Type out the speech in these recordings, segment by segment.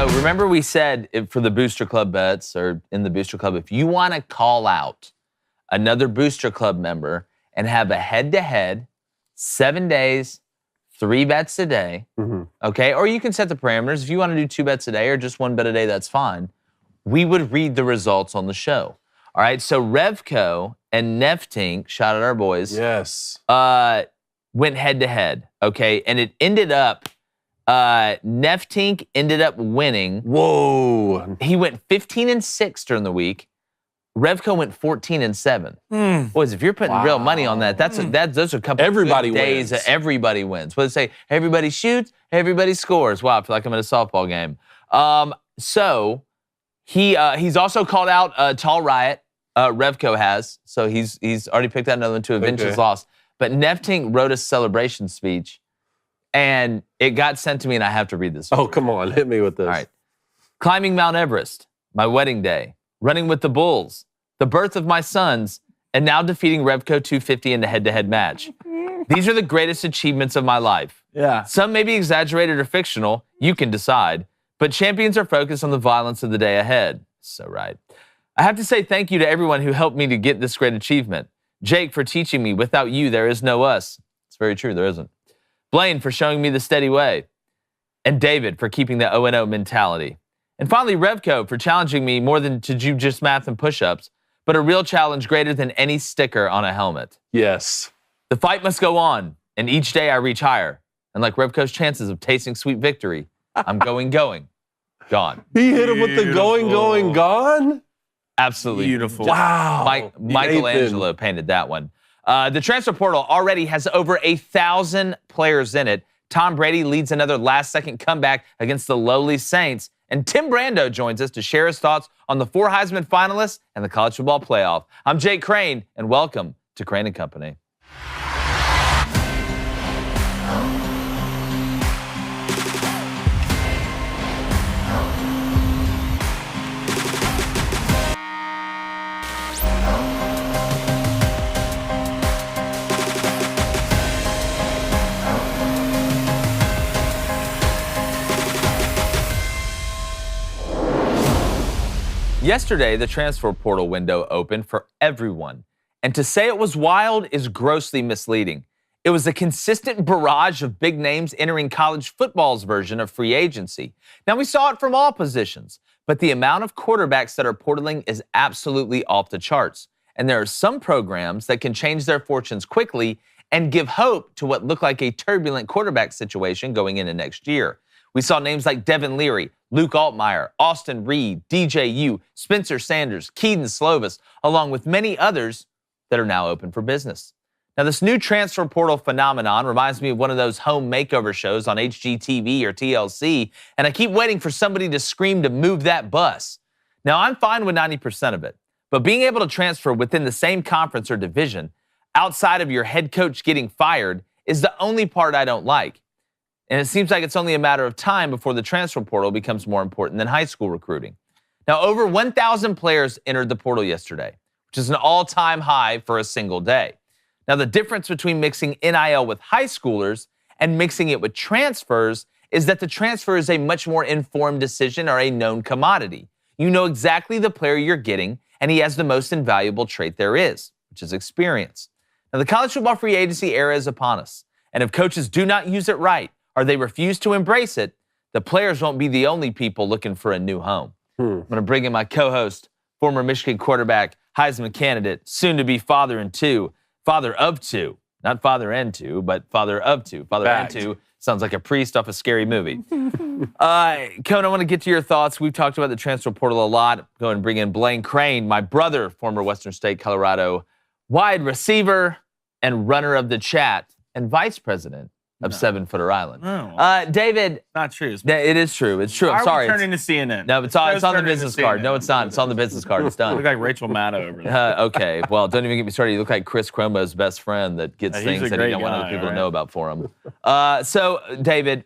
So remember we said for the Booster Club bets or in the Booster Club, if you want to call out another Booster Club member and have a head-to-head, 7 days, 3 bets a day, okay? Or you can set the parameters. If you want to do 2 bets a day or just 1 bet a day, that's fine. We would read the results on the show. All right, so Revco and Neftink, shout out our boys. Yes. Went head-to-head, okay? And it ended up, Neftink ended up winning. Whoa. He went 15-6 during the week. Revco went 14-7. Boys, if you're putting real money on that, those are a couple Everybody of days that everybody wins. What does it say? Everybody shoots, everybody scores. Wow, I feel like I'm at a softball game. So he's also called out Tall Riot. Revco has, so he's already picked out another one to avenge his loss. But Neftink wrote a celebration speech, and it got sent to me, and I have to read this. Oh, come on, hit me with this. All right. Climbing Mount Everest, my wedding day, running with the Bulls, the birth of my sons, and now defeating Revco 250 in the head-to-head match. These are the greatest achievements of my life. Yeah. Some may be exaggerated or fictional, you can decide, but champions are focused on the violence of the day ahead. So right. I have to say thank you to everyone who helped me to get this great achievement. Jake for teaching me, without you, there is no us. It's very true, there isn't. Blaine for showing me the steady way. And David for keeping the 0-0 mentality. And finally, Revco for challenging me more than to do just math and push-ups, but a real challenge greater than any sticker on a helmet. Yes. The fight must go on, and each day I reach higher. And like Revco's chances of tasting sweet victory, I'm going, gone. He hit him with the going, gone? Absolutely. Beautiful. Wow. Michelangelo painted that one. The transfer portal already has over 1,000 players in it. Tom Brady leads another last-second comeback against the lowly Saints. And Tim Brando joins us to share his thoughts on the 4 Heisman finalists and the college football playoff. I'm Jake Crane, and welcome to Crane & Company. Yesterday, the transfer portal window opened for everyone. And to say it was wild is grossly misleading. It was a consistent barrage of big names entering college football's version of free agency. Now, we saw it from all positions, but the amount of quarterbacks that are portaling is absolutely off the charts. And there are some programs that can change their fortunes quickly and give hope to what looked like a turbulent quarterback situation going into next year. We saw names like Devin Leary, Luke Altmaier, Austin Reed, DJU, Spencer Sanders, Keaton Slovis, along with many others that are now open for business. Now, this new transfer portal phenomenon reminds me of one of those home makeover shows on HGTV or TLC, and I keep waiting for somebody to scream to move that bus. Now, I'm fine with 90% of it, but being able to transfer within the same conference or division outside of your head coach getting fired is the only part I don't like. And it seems like it's only a matter of time before the transfer portal becomes more important than high school recruiting. Now, over 1,000 players entered the portal yesterday, which is an all-time high for a single day. Now, the difference between mixing NIL with high schoolers and mixing it with transfers is that the transfer is a much more informed decision or a known commodity. You know exactly the player you're getting, and he has the most invaluable trait there is, which is experience. Now, the college football free agency era is upon us, and if coaches do not use it right, or they refuse to embrace it, the players won't be the only people looking for a new home. I'm going to bring in my co-host, former Michigan quarterback, Heisman candidate, soon to be father of two, not father and two, but father of two. Father and two sounds like a priest off a scary movie. Cohen, I want to get to your thoughts. We've talked about the transfer portal a lot. Go and bring in Blaine Crane, my brother, former Western State, Colorado, wide receiver and runner of the chat and vice president of 7-Footer Island. No. David. Not true. It is true. It's true. I'm sorry. Turning to CNN. No, it's on the business card. No, it's not. It's on the business card. It's done. You look like Rachel Maddow over there. Okay. Well, don't even get me started. You look like Chris Cuomo's best friend that gets things that he don't want other people to know about for him. So, David,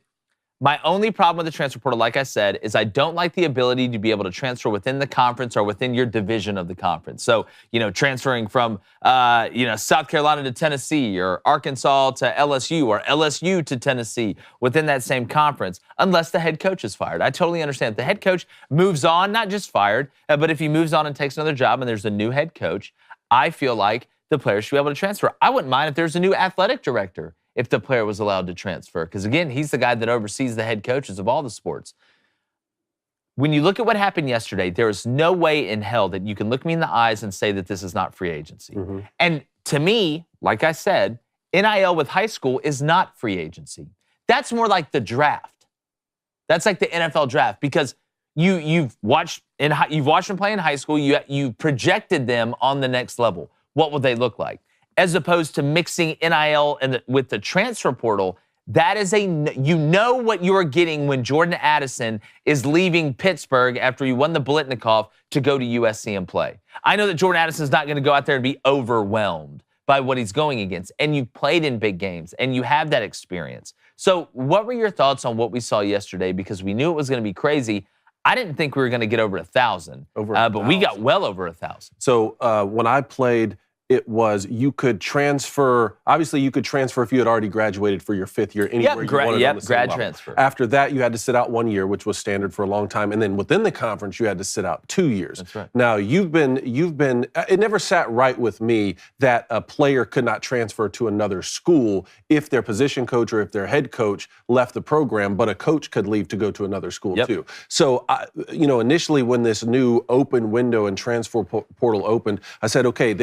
My only problem with the transfer portal, like I said, is I don't like the ability to be able to transfer within the conference or within your division of the conference. So, transferring from, South Carolina to Tennessee or Arkansas to LSU or LSU to Tennessee within that same conference, unless the head coach is fired. I totally understand. If the head coach moves on, not just fired, but if he moves on and takes another job and there's a new head coach, I feel like the player should be able to transfer. I wouldn't mind if there's a new athletic director if the player was allowed to transfer. Because, again, he's the guy that oversees the head coaches of all the sports. When you look at what happened yesterday, there is no way in hell that you can look me in the eyes and say that this is not free agency. Mm-hmm. And to me, like I said, NIL with high school is not free agency. That's more like the draft. That's like the NFL draft because you've watched them play in high school. You projected them on the next level. What would they look like? As opposed to mixing NIL with the transfer portal, that is what you are getting when Jordan Addison is leaving Pittsburgh after he won the Biletnikoff to go to USC and play. I know that Jordan Addison is not going to go out there and be overwhelmed by what he's going against. And you've played in big games, and you have that experience. So what were your thoughts on what we saw yesterday? Because we knew it was going to be crazy. I didn't think we were going to get over 1,000, but we got well over 1,000. So when I played, it was you could transfer. Obviously, you could transfer if you had already graduated for your fifth year anywhere you wanted on the same grad level. Transfer. After that, you had to sit out 1 year, which was standard for a long time. And then within the conference, you had to sit out 2 years. That's right. Now, you've been. It never sat right with me that a player could not transfer to another school if their position coach or if their head coach left the program, but a coach could leave to go to another school too. So, initially when this new open window and transfer portal opened, I said, okay,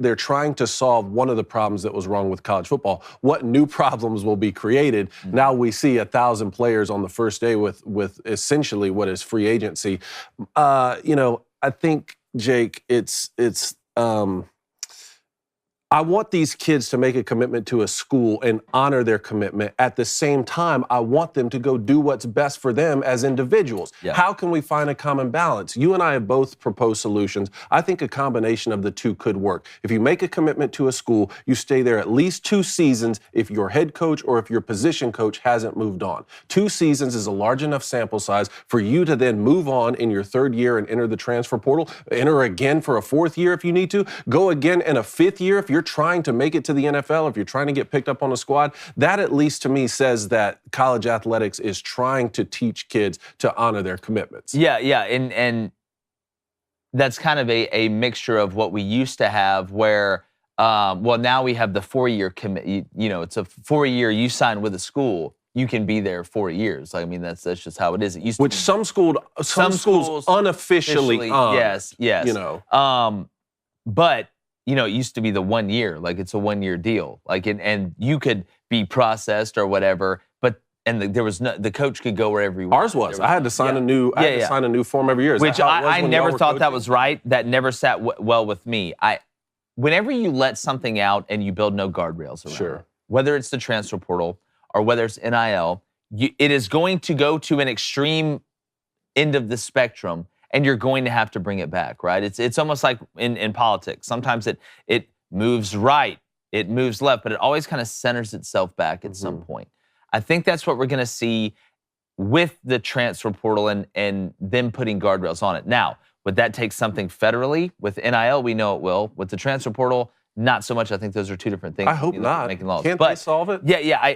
they're trying to solve one of the problems that was wrong with college football. What new problems will be created? Mm-hmm. Now we see 1,000 players on the first day with essentially what is free agency. I think, Jake, I want these kids to make a commitment to a school and honor their commitment. At the same time, I want them to go do what's best for them as individuals. Yeah. How can we find a common balance? You and I have both proposed solutions. I think a combination of the two could work. If you make a commitment to a school, you stay there at least 2 seasons if your head coach or if your position coach hasn't moved on. 2 seasons is a large enough sample size for you to then move on in your 3rd year and enter the transfer portal, enter again for a 4th year if you need to, go again in a 5th year if you're trying to make it to the NFL, if you're trying to get picked up on a squad. That at least to me says that college athletics is trying to teach kids to honor their commitments. Yeah, and that's kind of a mixture of what we used to have where, now we have the 4-year commit. It's a 4-year, you sign with a school, you can be there 4 years. I mean, that's just how it is. It used Which to be, some schools unofficially yes. But it used to be the 1 year, like it's a 1-year deal, like and you could be processed or whatever, but there was the coach could go wherever he wanted. Ours was. I had to sign a new. I had to sign a new form every year. Which I never thought that was right. That never sat well with me. Whenever you let something out and you build no guardrails around it, whether it's the transfer portal or whether it's NIL, it is going to go to an extreme end of the spectrum. And you're going to have to bring it back, right? It's almost like in politics. Sometimes it moves right, it moves left, but it always kind of centers itself back at some point. I think that's what we're going to see with the transfer portal and them putting guardrails on it. Now, would that take something federally? With NIL, we know it will. With the transfer portal, not so much. I think those are 2 different things. I hope not. Making laws. Can't they solve it? Yeah.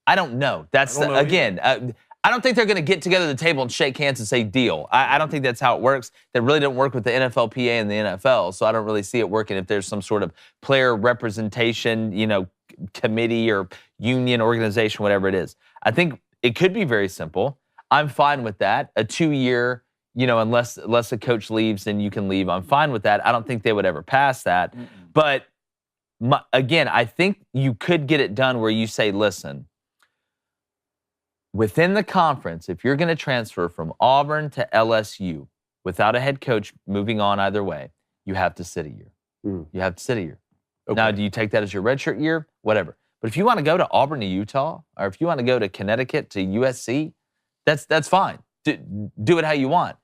I don't know. That's again. I don't think they're going to get together at the table and shake hands and say deal. I don't think that's how it works. That really don't work with the NFLPA and the NFL, so I don't really see it working if there's some sort of player representation, committee or union organization, whatever it is. I think it could be very simple. I'm fine with that. A 2-year, unless a coach leaves, then you can leave. I'm fine with that. I don't think they would ever pass that. Mm-mm. But again, I think you could get it done where you say, listen, within the conference, if you're going to transfer from Auburn to LSU without a head coach moving on either way, you have to sit a year. You have to sit a year. Okay. Now, do you take that as your redshirt year? Whatever. But if you want to go to Auburn to Utah, or if you want to go to Connecticut to USC, that's fine. Do it how you want.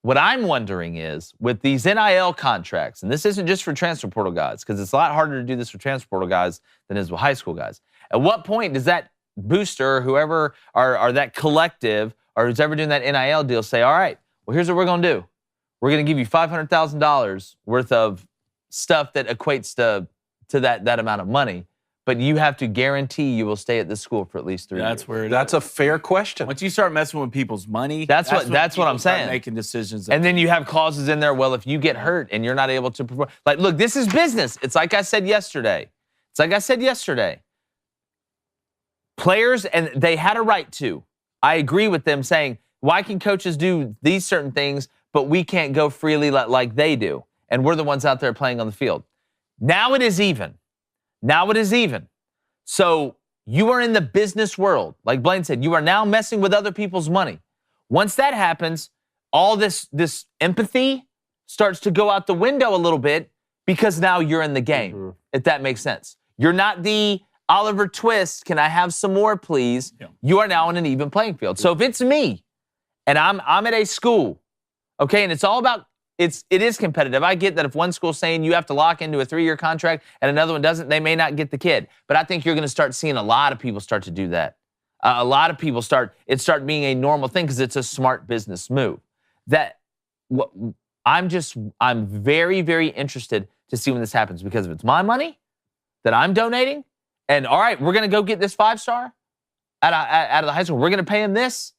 What I'm wondering is, with these NIL contracts, and this isn't just for transfer portal guys, because it's a lot harder to do this for transfer portal guys than it is with high school guys. At what point does that booster, whoever, or that collective, or who's ever doing that NIL deal, say, all right, well, here's what we're going to do. We're going to give you $500,000 worth of stuff that equates to that amount of money. But you have to guarantee you will stay at this school for at least 3 years. That's a fair question. Once you start messing with people's money, that's what I'm saying. Making decisions, and then you have clauses in there. Well, if you get hurt and you're not able to perform, like, look, this is business. It's like I said yesterday. Players, and they had a right to. I agree with them saying, why can coaches do these certain things, but we can't go freely like they do? And we're the ones out there playing on the field. Now it is even. So you are in the business world. Like Blaine said, you are now messing with other people's money. Once that happens, all this empathy starts to go out the window a little bit because now you're in the game, if that makes sense. You're not the Oliver Twist, can I have some more, please? Yeah. You are now in an even playing field. So if it's me and I'm at a school, okay, and it's all about, it is competitive. I get that if one school's saying you have to lock into a 3-year contract and another one doesn't, they may not get the kid. But I think you're going to start seeing a lot of people start to do that. A lot of people start being a normal thing because it's a smart business move. I'm very, very interested to see when this happens, because if it's my money that I'm donating, and all right, we're going to go get this 5-star out of the high school, we're going to pay him this,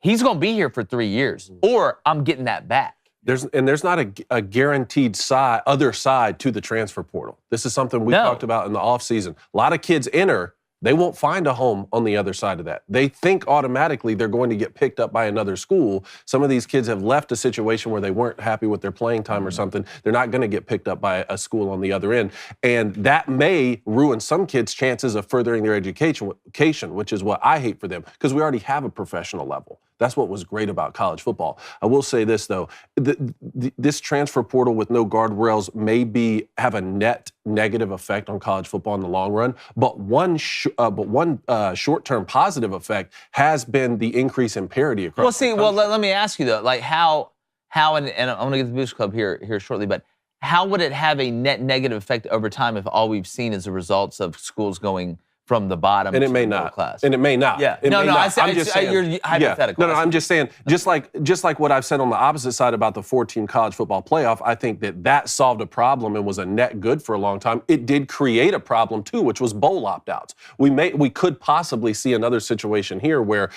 he's going to be here for 3 years, or I'm getting that back. There's not a guaranteed other side to the transfer portal. This is something we talked about in the offseason. A lot of kids enter, they won't find a home on the other side of that. They think automatically they're going to get picked up by another school. Some of these kids have left a situation where they weren't happy with their playing time or something. They're not going to get picked up by a school on the other end. And that may ruin some kids' chances of furthering their education, which is what I hate for them, because we already have a professional level. That's what was great about college football. I will say this, though. This transfer portal with no guardrails may have a net negative effect on college football in the long run, but one short-term positive effect has been the increase in parity across the country. Let me ask you, though, like how and I'm going to get the Boost Club here shortly, but how would it have a net negative effect over time if all we've seen is the results of schools going from the bottom to the middle class? And it may not. Yeah. I'm just saying. You're hypothetical. No, I'm just saying, just like what I've said on the opposite side about the 4-team college football playoff, I think that solved a problem and was a net good for a long time. It did create a problem, too, which was bowl opt-outs. We could possibly see another situation here where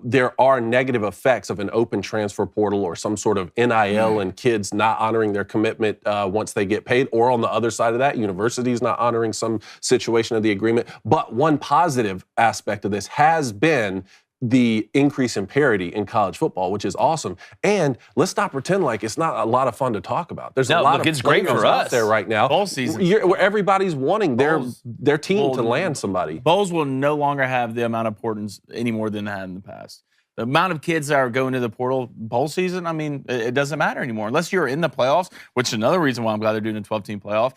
there are negative effects of an open transfer portal or some sort of NIL and kids not honoring their commitment once they get paid, or on the other side of that, universities not honoring some situation of the agreement. But one positive aspect of this has been the increase in parity in college football, which is awesome. And let's not pretend like it's not a lot of fun to talk about. There's a lot of great for us out there right now. Bowl season. Where everybody's wanting their team to land somebody. Bowls will no longer have the amount of importance anymore than they had in the past. The amount of kids that are going to the portal bowl season, I mean, it doesn't matter anymore. Unless you're in the playoffs, which is another reason why I'm glad they're doing a 12-team playoff,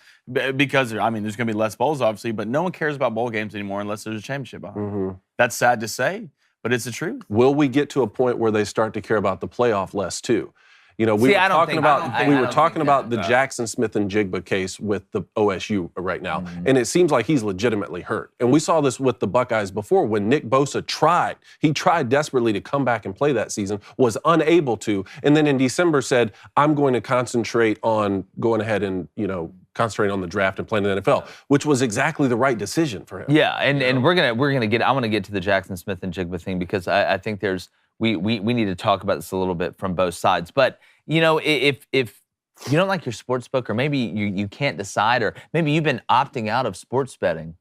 because, I mean, there's going to be less bowls, obviously, but no one cares about bowl games anymore unless there's a championship behind it. That's sad to say, but it's the truth. Will we get to a point where they start to care about the playoff less, too? You know, we were talking about the Jackson Smith and Jigba case with the OSU right now, and it seems like he's legitimately hurt. And we saw this with the Buckeyes before when Nick Bosa tried desperately to come back and play that season, was unable to, and then in December said, I'm going to concentrate on going ahead and, concentrate on the draft and playing in the NFL, which was exactly the right decision for him. Yeah, and I want to get to the Jackson Smith and Jigba thing, because I think we need to talk about this a little bit from both sides. But, if you don't like your sports book, or maybe you can't decide, or maybe you've been opting out of sports betting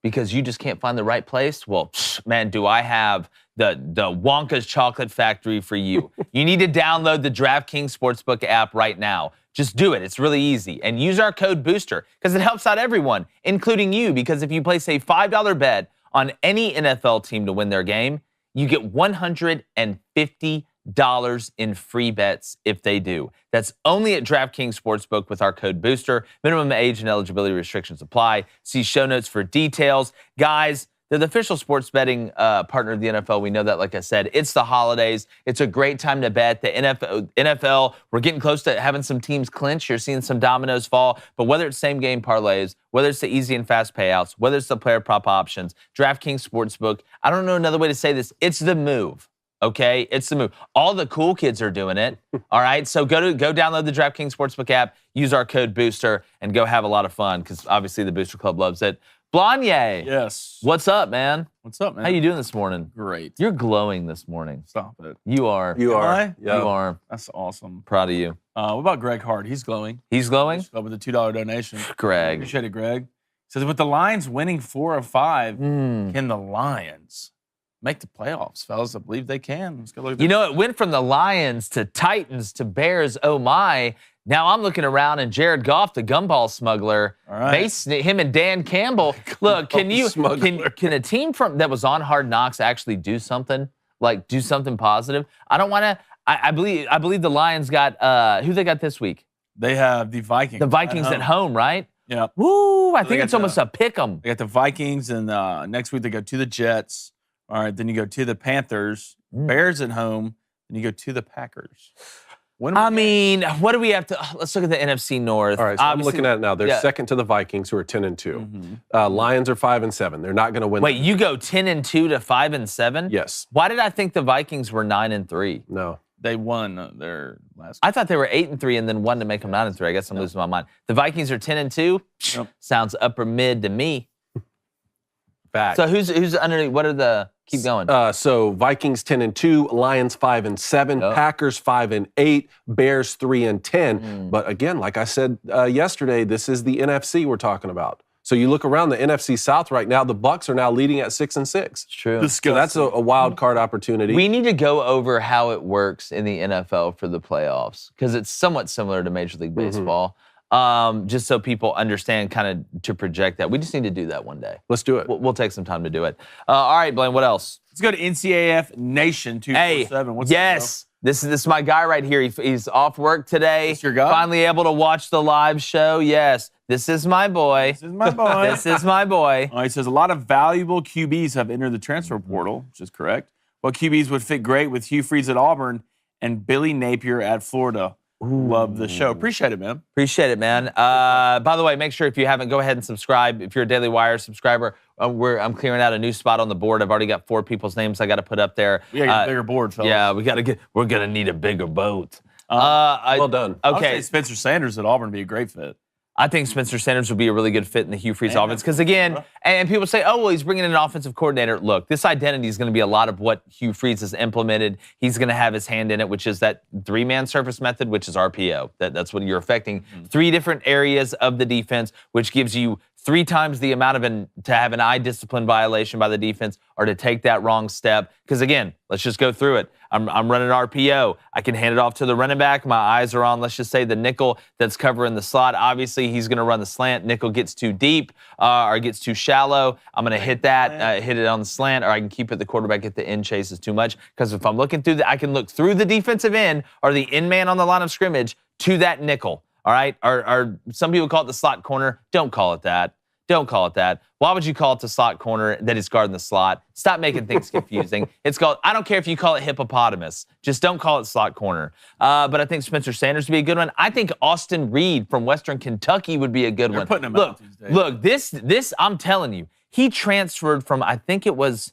because you just can't find the right place, well, man, do I have the Wonka's Chocolate Factory for you. You need to download the DraftKings Sportsbook app right now. Just do it. It's really easy. And use our code BOOSTER, because it helps out everyone, including you, because if you place a $5 bet on any NFL team to win their game, you get $150 in free bets if they do. That's only at DraftKings Sportsbook with our code BOOSTER. Minimum age and eligibility restrictions apply. See show notes for details. Guys, They're the official sports betting partner of the NFL. We know that, like I said. It's the holidays. It's a great time to bet. The NFL, we're getting close to having some teams clinch. You're seeing some dominoes fall. But whether it's same-game parlays, whether it's the easy and fast payouts, whether it's the player prop options, DraftKings Sportsbook, I don't know another way to say this. It's the move. Okay, it's the move. All the cool kids are doing it. All right, so go download the DraftKings Sportsbook app, use our code Booster, and go have a lot of fun because obviously the Booster Club loves it. Blanye. Yes. What's up, man? What's up, man? How you doing this morning? Great. You're glowing this morning. Stop it. You are. You are. I? Yeah. You are. That's awesome. Proud of you. What about Greg Hart? He's glowing. He's glowing? He's glowing with a $2 donation. Greg. Appreciate it, Greg. Says, with the Lions winning 4 of 5, can the Lions make the playoffs, fellas? I believe they can. Let's go look at You know, it went from the Lions to Titans to Bears. Oh, my. Now I'm looking around and Jared Goff, the gumball smuggler, All right. him and Dan Campbell. Look, can a team that was on Hard Knocks actually do something? Like do something positive? I don't want to. I believe the Lions got who they got this week. They have the Vikings. The Vikings at home, right? Yeah. Woo! I think got it's almost a pick 'em. They got the Vikings, and next week they go to the Jets. All right, then you go to the Panthers, Bears at home, and you go to the Packers. I mean, what do we have to? Let's look at the NFC North. All right, so I'm looking at it now. They're yeah. second to the Vikings, who are 10-2. Lions are 5-7. They're not going to win. Wait, you go 10-2 to 5-7? Yes. Why did I think the Vikings were 9-3? No. They won their last. I thought they were 8-3 and then won to make them 9-3. I guess I'm losing my mind. The Vikings are 10-2. Yep. Sounds upper mid to me. Back. So who's underneath? What are the? Keep going. So Vikings 10-2, Lions 5-7, Yep. Packers 5-8, Bears 3-10. But again, like I said yesterday, this is the NFC we're talking about. So you look around the NFC South right now, the Bucs are now leading at 6-6. It's true. So that's a wild card opportunity. We need to go over how it works in the NFL for the playoffs because it's somewhat similar to Major League Baseball. Just so people understand kind of to project that. We just need to do that one day. Let's do it. We'll take some time to do it. All right, Blaine, what else? Let's go to NCAF Nation 247. What's yes. This is my guy right here. He's off work today. This your guy? Finally able to watch the live show. Yes, this is my boy. This is my boy. This is my boy. All right, says a lot of valuable QBs have entered the transfer portal, which is correct. What QBs would fit great with Hugh Freeze at Auburn and Billy Napier at Florida? Love the show. Appreciate it, man. Appreciate it, man. By the way, make sure if you haven't, go ahead and subscribe. If you're a Daily Wire subscriber, I'm clearing out a new spot on the board. I've already got 4 people's names I got to put up there. We got to get a bigger board, fellas. Yeah, we're going to need a bigger boat. Well done. I would Okay. say Spencer Sanders at Auburn would be a great fit. I think Spencer Sanders would be a really good fit in the Hugh Freeze offense because, again, and people say, oh, well, he's bringing in an offensive coordinator. Look, this identity is going to be a lot of what Hugh Freeze has implemented. He's going to have his hand in it, which is that 3-man surface method, which is RPO. That's what you're affecting. 3 different areas of the defense, which gives you 3 times the amount of to have an eye discipline violation by the defense or to take that wrong step. Because, again, let's just go through it. I'm running RPO. I can hand it off to the running back. My eyes are on, let's just say, the nickel that's covering the slot. Obviously, he's going to run the slant. Nickel gets too deep or gets too shallow. I'm going to hit that, hit it on the slant, or I can keep it the quarterback if the end chase is too much. Because if I'm looking through I can look through the defensive end or the end man on the line of scrimmage to that nickel. All right? Or some people call it the slot corner. Don't call it that. Don't call it that. Why would you call it the slot corner that is guarding the slot? Stop making things confusing. It's called, I don't care if you call it hippopotamus. Just don't call it slot corner. But I think Spencer Sanders would be a good one. I think Austin Reed from Western Kentucky would be a good one. Putting him out these days. Look, this, I'm telling you, he transferred from, I think it was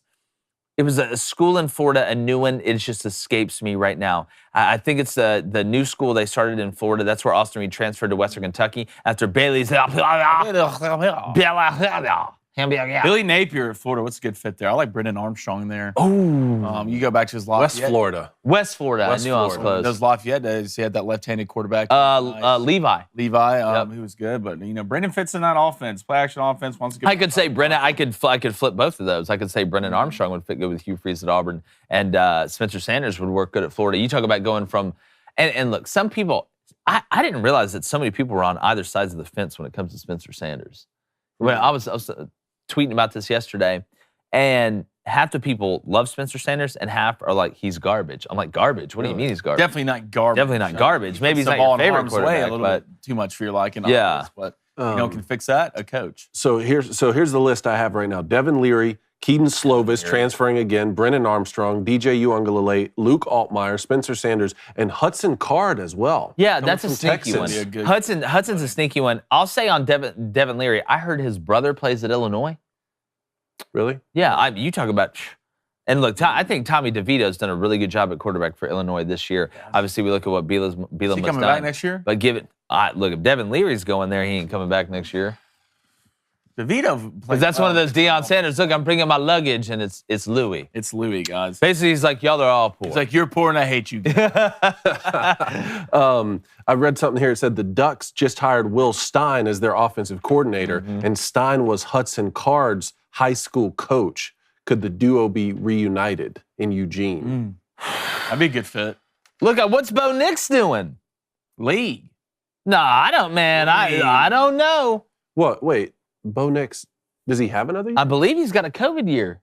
a school in Florida, a new one. It just escapes me right now. I think it's the new school they started in Florida. That's where Austin Reed transferred to Western Kentucky after Bailey's. Billy Napier at Florida, what's a good fit there? I like Brendan Armstrong there. Oh, You go back to his Lafayette. West Florida. I knew I was close. Those Lafayette days, he had that left-handed quarterback. Levi. Levi, he was good, but Brendan fits in that offense, play action offense. Wants to get. I could say Brendan. I could flip both of those. I could say Brendan Armstrong would fit good with Hugh Freeze at Auburn, and Spencer Sanders would work good at Florida. You talk about going from, and look, some people. I didn't realize that so many people were on either sides of the fence when it comes to Spencer Sanders. When I was tweeting about this yesterday, and half the people love Spencer Sanders, and half are like, he's garbage. I'm like, garbage? What do you mean he's garbage? Definitely not garbage. Definitely not garbage. Maybe he's not your favorite quarterback, a little but bit too much for your liking. Yeah. But can fix that? A coach. So here's the list I have right now. Devin Leary, Keaton Slovis transferring again, Brennan Armstrong, DJ Uiagalelei, Luke Altmaier, Spencer Sanders, and Hudson Card as well. Yeah, that's a sneaky one. Hudson's a sneaky one. I'll say on Devin Leary, I heard his brother plays at Illinois. Really? Yeah, you talk about... And look, I think Tommy DeVito's done a really good job at quarterback for Illinois this year. Yeah. Obviously, we look at what Bielema's done. Is he coming back next year? But look, if Devin Leary's going there, he ain't coming back next year. DeVito, because that's one of those Deion Sanders. Look, I'm bringing my luggage, and it's Louis. It's Louis, guys. Basically, he's like, y'all are all poor. He's like, you're poor, and I hate you. I read something here. It said the Ducks just hired Will Stein as their offensive coordinator, and Stein was Hudson Card's high school coach. Could the duo be reunited in Eugene? That'd be a good fit. Look, what's Bo Nix doing? League. No, I don't, man. I don't know. What? Wait. Bo Nix, does he have another year? I believe he's got a COVID year.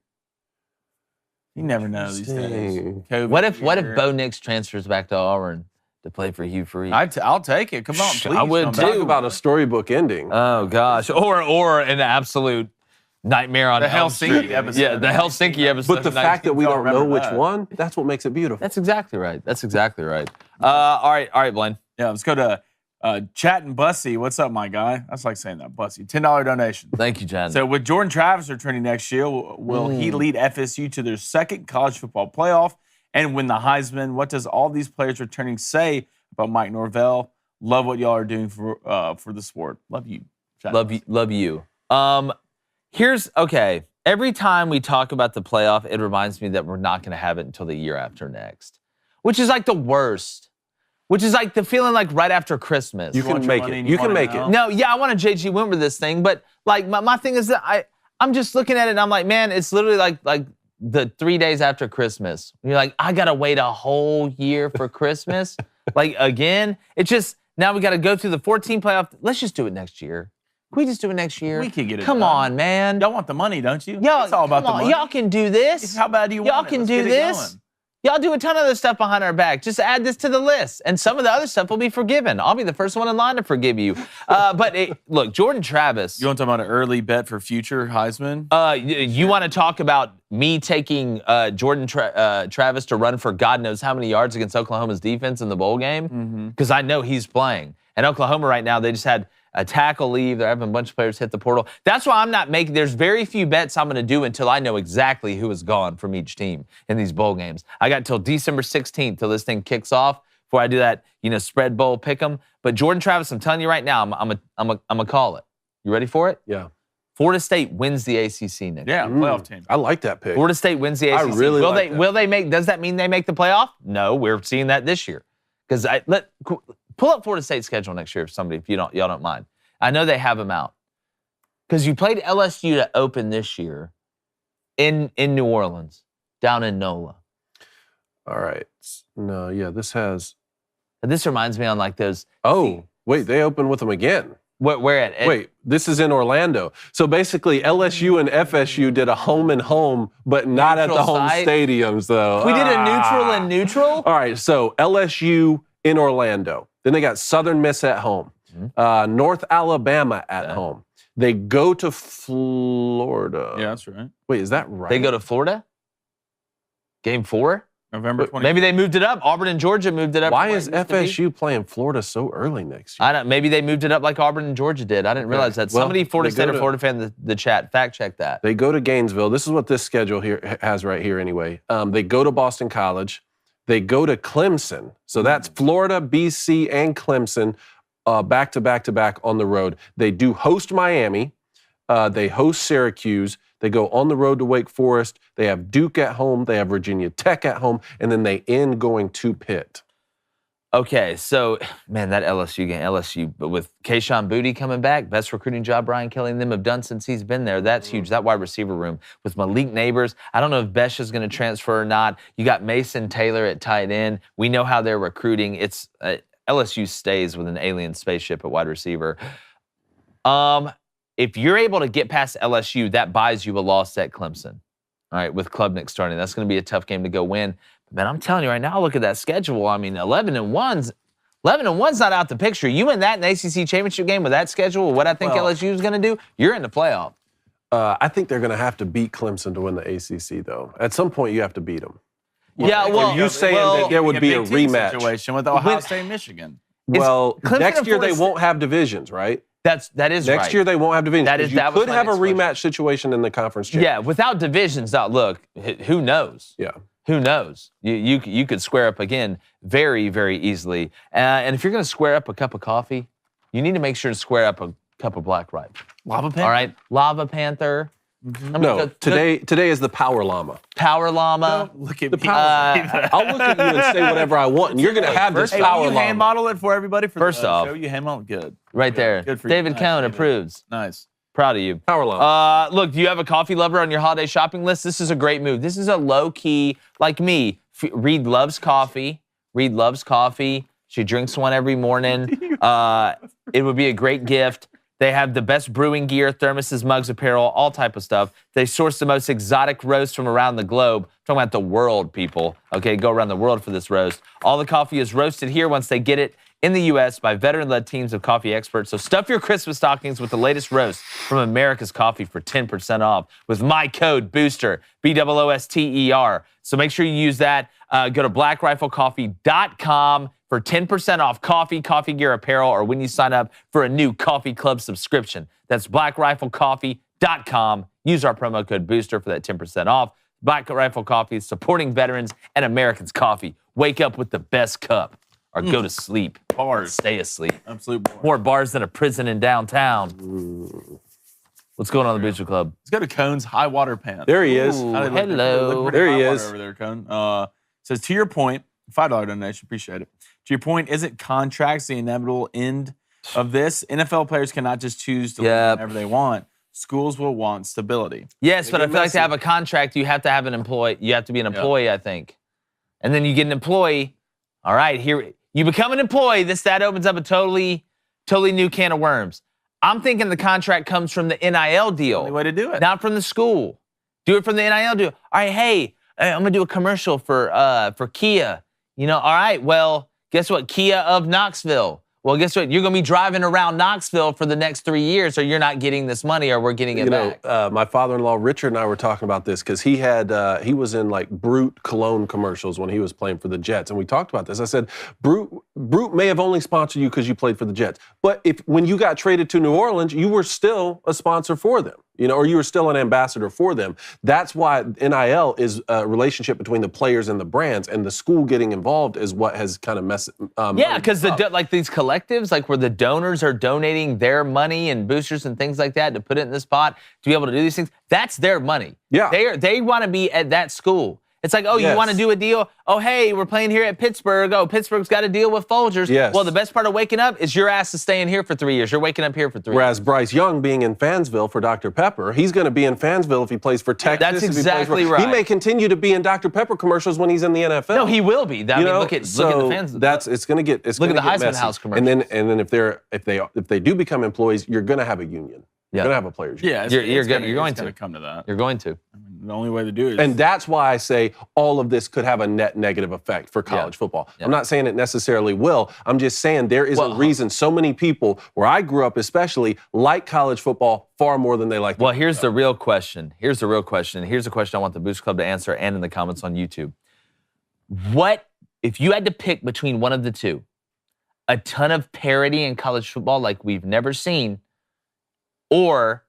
You never know these days. What if Bo Nix transfers back to Auburn to play for Hugh Freeze? I'll take it. Come on, please. I would too. Talk about a storybook ending. Oh gosh, or an absolute nightmare on the Helsinki episode. Yeah, the Helsinki episode. But the fact that we don't know which one, that's what makes it beautiful. That's exactly right. All right, Blaine. Yeah, let's go to Chat and Bussy. What's up, my guy? That's like saying that. Bussy. $10 donation. Thank you, Jen. So with Jordan Travis returning next year, will he lead FSU to their second college football playoff and win the Heisman? What does all these players returning say about Mike Norvell? Love what y'all are doing for the sport. Love you. Chat Love you. Okay. Every time we talk about the playoff, it reminds me that we're not going to have it until the year after next, which is like the worst. Which is like the feeling like right after Christmas. You can make it. You can make it. No, yeah, I want a JG Wentworth this thing, but like my thing is that I'm just looking at it and I'm like, man, it's literally like the 3 days after Christmas. You're like, I gotta wait a whole year for Christmas. Like again, it's just now we gotta go through the 14 playoff. Let's just do it next year. Can we just do it next year? We can get it. Come on, man. Y'all want the money, don't you? It's all about the money. Y'all can do this. How bad do you want it? Y'all can do this. Y'all do a ton of other stuff behind our back. Just add this to the list, and some of the other stuff will be forgiven. I'll be the first one in line to forgive you. Look, Jordan Travis. You want to talk about an early bet for future Heisman? You want to talk about me taking Jordan Travis to run for God knows how many yards against Oklahoma's defense in the bowl game? Because I know he's playing. And Oklahoma right now, they just had a tackle leave. They're having a bunch of players hit the portal. That's why I'm not making, there's very few bets I'm going to do until I know exactly who is gone from each team in these bowl games. I got till December 16th till this thing kicks off before I do that, spread bowl pick 'em. But Jordan Travis, I'm telling you right now, I'm a call it. You ready for it? Yeah. Florida State wins the ACC next year. Playoff team. I like that pick. Florida State wins the ACC. I really like that. Will they make, does that mean they make the playoff? No, we're seeing that this year. Because pull up Florida State's schedule next year if y'all don't mind. I know they have them out. Because you played LSU to open this year in New Orleans, down in NOLA. All right. No, yeah, this has... This reminds me on like those... Oh, wait, they open with them again. Where at? Wait, this is in Orlando. So basically, LSU and FSU did a home and home, but not at the home stadiums, though. We did a neutral and neutral? All right, so LSU in Orlando. Then they got Southern Miss at home. North Alabama at home. They go to Florida. Yeah, that's right. Wait, is that right? They go to Florida? Game 4? November 20th. Maybe they moved it up. Auburn and Georgia moved it up. Why is FSU playing Florida so early next year? Maybe they moved it up like Auburn and Georgia did. I didn't realize that. Well, somebody, Florida State or Florida fan in the chat, fact check that. They go to Gainesville. This is what this schedule here has right here anyway. They go to Boston College. They go to Clemson. So that's Florida, BC, and Clemson back to back to back on the road. They do host Miami. They host Syracuse. They go on the road to Wake Forest. They have Duke at home. They have Virginia Tech at home. And then they end going to Pitt. Okay, so, man, that LSU game, but with Kayshon Boutte coming back, best recruiting job Brian Kelly and them have done since he's been there. That's huge. That wide receiver room with Malik Neighbors. I don't know if Besh is going to transfer or not. You got Mason Taylor at tight end. We know how they're recruiting. It's LSU stays with an alien spaceship at wide receiver. If you're able to get past LSU, that buys you a loss at Clemson. All right, with Klubnik starting. That's going to be a tough game to go win. But man, I'm telling you right now, look at that schedule. I mean, 11-1's not out the picture. You win that in the ACC championship game with that schedule, what I think LSU is going to do, you're in the playoff. I think they're going to have to beat Clemson to win the ACC, though. At some point, you have to beat them. You saying that there would be a rematch situation with Ohio State and Michigan. Well, next year they won't have divisions, right? That is right. Next year they won't have divisions. You could have a rematch situation in the conference championship. Yeah, without divisions, now look, who knows? Yeah. Who knows? You could square up again very, very easily. And if you're going to square up a cup of coffee, you need to make sure to square up a cup of Black Rifle. Lava Panther? All right? Lava Panther. Mm-hmm. No, today is the Power Llama. Power Llama. Don't look at the me. I'll look at you and say whatever I want, and you're going to have this Power Will you Llama. hand model it for everybody? First off, show you hand model? Good. Right there. Good for David you. Cohn Nice. approves. Nice. Proud of you. Power Llama. Look, do you have a coffee lover on your holiday shopping list? This is a great move. This is a low-key, like me. Reed loves coffee. Reed loves coffee. She drinks one every morning. It would be a great gift. They have the best brewing gear, thermoses, mugs, apparel, all type of stuff. They source the most exotic roasts from around the globe. I'm talking about the world, people. Okay, go around the world for this roast. All the coffee is roasted here once they get it in the U.S. by veteran-led teams of coffee experts. So stuff your Christmas stockings with the latest roast from America's Coffee for 10% off with my code BOOSTER, BOOSTER. So make sure you use that. Go to blackriflecoffee.com for 10% off coffee, coffee gear, apparel, or when you sign up for a new Coffee Club subscription. That's blackriflecoffee.com. Use our promo code BOOSTER for that 10% off. Black Rifle Coffee, supporting veterans and Americans coffee. Wake up with the best cup or go to sleep. Bars. Stay asleep. Absolute bars. More bars than a prison in downtown. What's going on in the Booster Club? Let's go to Cohn's high water pants. There he is. Ooh, How do they look? hello. They look pretty There he high water is. over there, Cohn. Says, to your point, $5 donation, appreciate it. To your point, isn't contracts the inevitable end of this? NFL players cannot just choose to live whenever they want. Schools will want stability. Yes, but I get feel like to messy. have a contract, you have to have an employee. You have to be an employee, I think. And then you get an employee. All right, here you become an employee. That opens up a totally new can of worms. I'm thinking the contract comes from the NIL deal. Only way to do it. Not from the school. Do it from the NIL deal. All right, hey, I'm gonna do a commercial for Kia. All right, well, guess what? Kia of Knoxville. Well, guess what? You're gonna be driving around Knoxville for the next 3 years, or you're not getting this money, or we're getting it back. My father-in-law Richard and I were talking about this because he was in like Brute cologne commercials when he was playing for the Jets, and we talked about this. I said, Brute may have only sponsored you because you played for the Jets, but when you got traded to New Orleans, you were still a sponsor for them. Or you were still an ambassador for them. That's why NIL is a relationship between the players and the brands, and the school getting involved is what has kind of messed. Because like these collectives, like where the donors are donating their money and boosters and things like that to put it in this pot to be able to do these things. That's their money. Yeah, they want to be at that school. It's like, you want to do a deal? Oh, hey, we're playing here at Pittsburgh. Oh, Pittsburgh's got a deal with Folgers. Yes. Well, the best part of waking up is your ass is staying here for 3 years. You're waking up here for 3 years. Whereas Bryce Young being in Fansville for Dr. Pepper, he's going to be in Fansville if he plays for Texas. That's exactly right. He may continue to be in Dr. Pepper commercials when he's in the NFL. No, he will be. Look at the fans. It's going to get. Look at the Heisman House commercials. And then if they do become employees, you're going to have a union. You're going to have a players union. Yeah, you're going to to come to that. You're going to. The only way to do it is. And that's why I say all of this could have a net negative effect for college football. I'm not saying it necessarily will. I'm just saying there is a reason so many people, where I grew up especially, like college football far more than they like. Well, here's the real question. Here's a question I want the Boost Club to answer, and in the comments on YouTube. What if you had to pick between one of the two? A ton of parity in college football like we've never seen, or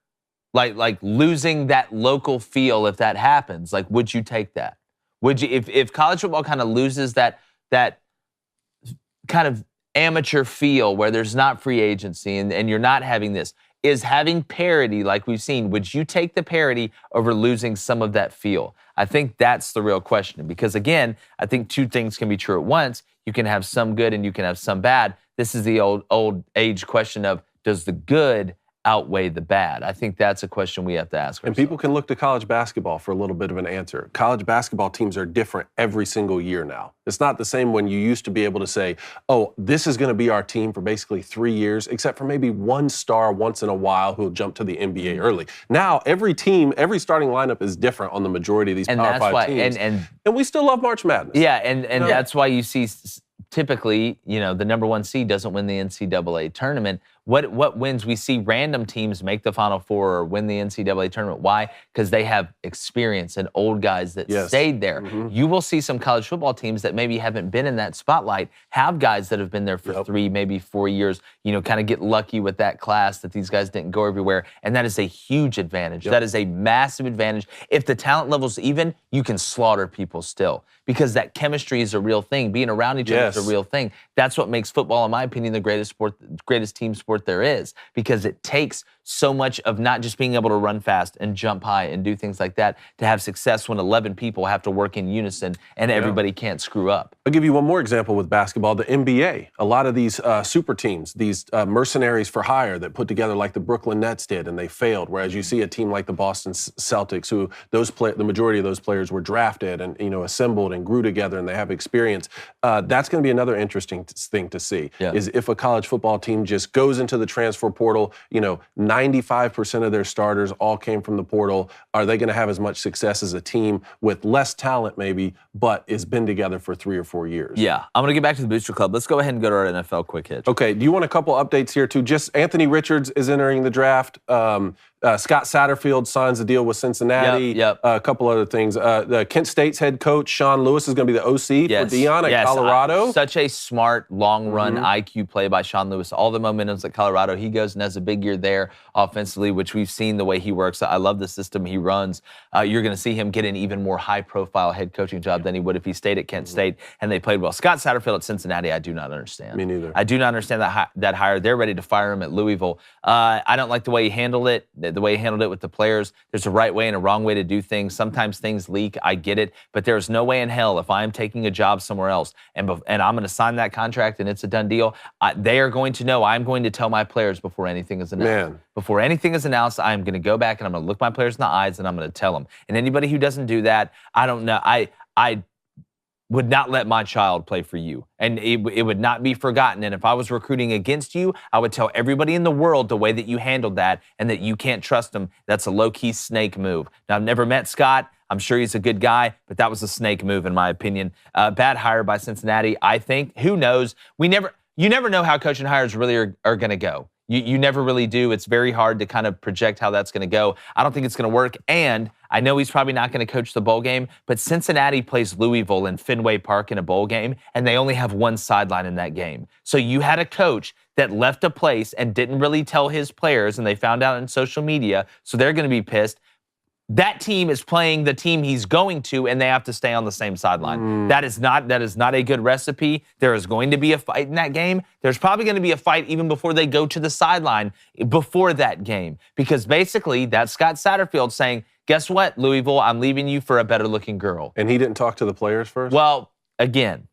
like losing that local feel if that happens? Like, would you take that? Would you, if college football kind of loses that kind of amateur feel where there's not free agency and you're not having this, is having parity like we've seen, would you take the parity over losing some of that feel? I think that's the real question, because again, I think two things can be true at once. You can have some good and you can have some bad. This is the old age question of, does the good outweigh the bad? I think that's a question we have to ask ourselves. And people can look to college basketball for a little bit of an answer. College basketball teams are different every single year now. It's not the same when you used to be able to say, oh, this is going to be our team for basically 3 years, except for maybe one star once in a while who'll jump to the NBA early. Now, every team, every starting lineup is different on the majority of these Power 5 teams. And we still love March Madness. Yeah, and that's why you see typically, the number 1 seed doesn't win the NCAA tournament. What wins? We see random teams make the Final Four or win the NCAA tournament. Why? Because they have experience and old guys that stayed there. You will see some college football teams that maybe haven't been in that spotlight have guys that have been there for 3, maybe 4 years, kind of get lucky with that class that these guys didn't go everywhere. And that is a huge advantage. That is a massive advantage. If the talent level's even, you can slaughter people still because that chemistry is a real thing. Being around each other is a real thing. That's what makes football, in my opinion, the greatest team sport there is, because it takes so much of not just being able to run fast and jump high and do things like that to have success when 11 people have to work in unison and everybody can't screw up. I'll give you one more example with basketball, the NBA. A lot of these super teams, these mercenaries for hire that put together like the Brooklyn Nets did and they failed, whereas you see a team like the Boston Celtics who the majority of those players were drafted and assembled and grew together and they have experience. That's going to be another interesting thing to see is if a college football team just goes into the transfer portal, 95% of their starters all came from the portal. Are they going to have as much success as a team with less talent maybe, but has been together for 3 or 4 years? Yeah, I'm going to get back to the Booster Club. Let's go ahead and go to our NFL quick hit. Okay, do you want a couple updates here too? Just Anthony Richards is entering the draft. Scott Satterfield signs a deal with Cincinnati. A couple other things. The Kent State's head coach, Sean Lewis, is going to be the OC for Deion at Colorado. Such a smart, long-run IQ play by Sean Lewis. All the momentum's at Colorado. He goes and has a big year there offensively, which we've seen the way he works. I love the system he runs. You're going to see him get an even more high-profile head coaching job than he would if he stayed at Kent State and they played well. Scott Satterfield at Cincinnati, I do not understand. Me neither. I do not understand that hire. They're ready to fire him at Louisville. I don't like the way he handled it. The way he handled it with the players. There's a right way and a wrong way to do things. Sometimes things leak. I get it. But there's no way in hell if I'm taking a job somewhere else and I'm going to sign that contract and it's a done deal, they are going to know. I'm going to tell my players before anything is announced. Before anything is announced, I'm going to go back and I'm going to look my players in the eyes and I'm going to tell them. And anybody who doesn't do that, I don't know. I would not let my child play for you. And it would not be forgotten. And if I was recruiting against you, I would tell everybody in the world the way that you handled that and that you can't trust them. That's a low-key snake move. Now, I've never met Scott. I'm sure he's a good guy, but that was a snake move in my opinion. Bad hire by Cincinnati, I think. Who knows? You never know how coaching hires really are going to go. You never really do. It's very hard to kind of project how that's going to go. I don't think it's going to work. And I know he's probably not going to coach the bowl game, but Cincinnati plays Louisville in Fenway Park in a bowl game, and they only have one sideline in that game. So you had a coach that left a place and didn't really tell his players, and they found out on social media, so they're going to be pissed. That team is playing the team he's going to, and they have to stay on the same sideline. That is not a good recipe. There is going to be a fight in that game. There's probably going to be a fight even before they go to the sideline before that game, because basically that's Scott Satterfield saying, guess what, Louisville, I'm leaving you for a better-looking girl. And he didn't talk to the players first? Well, again,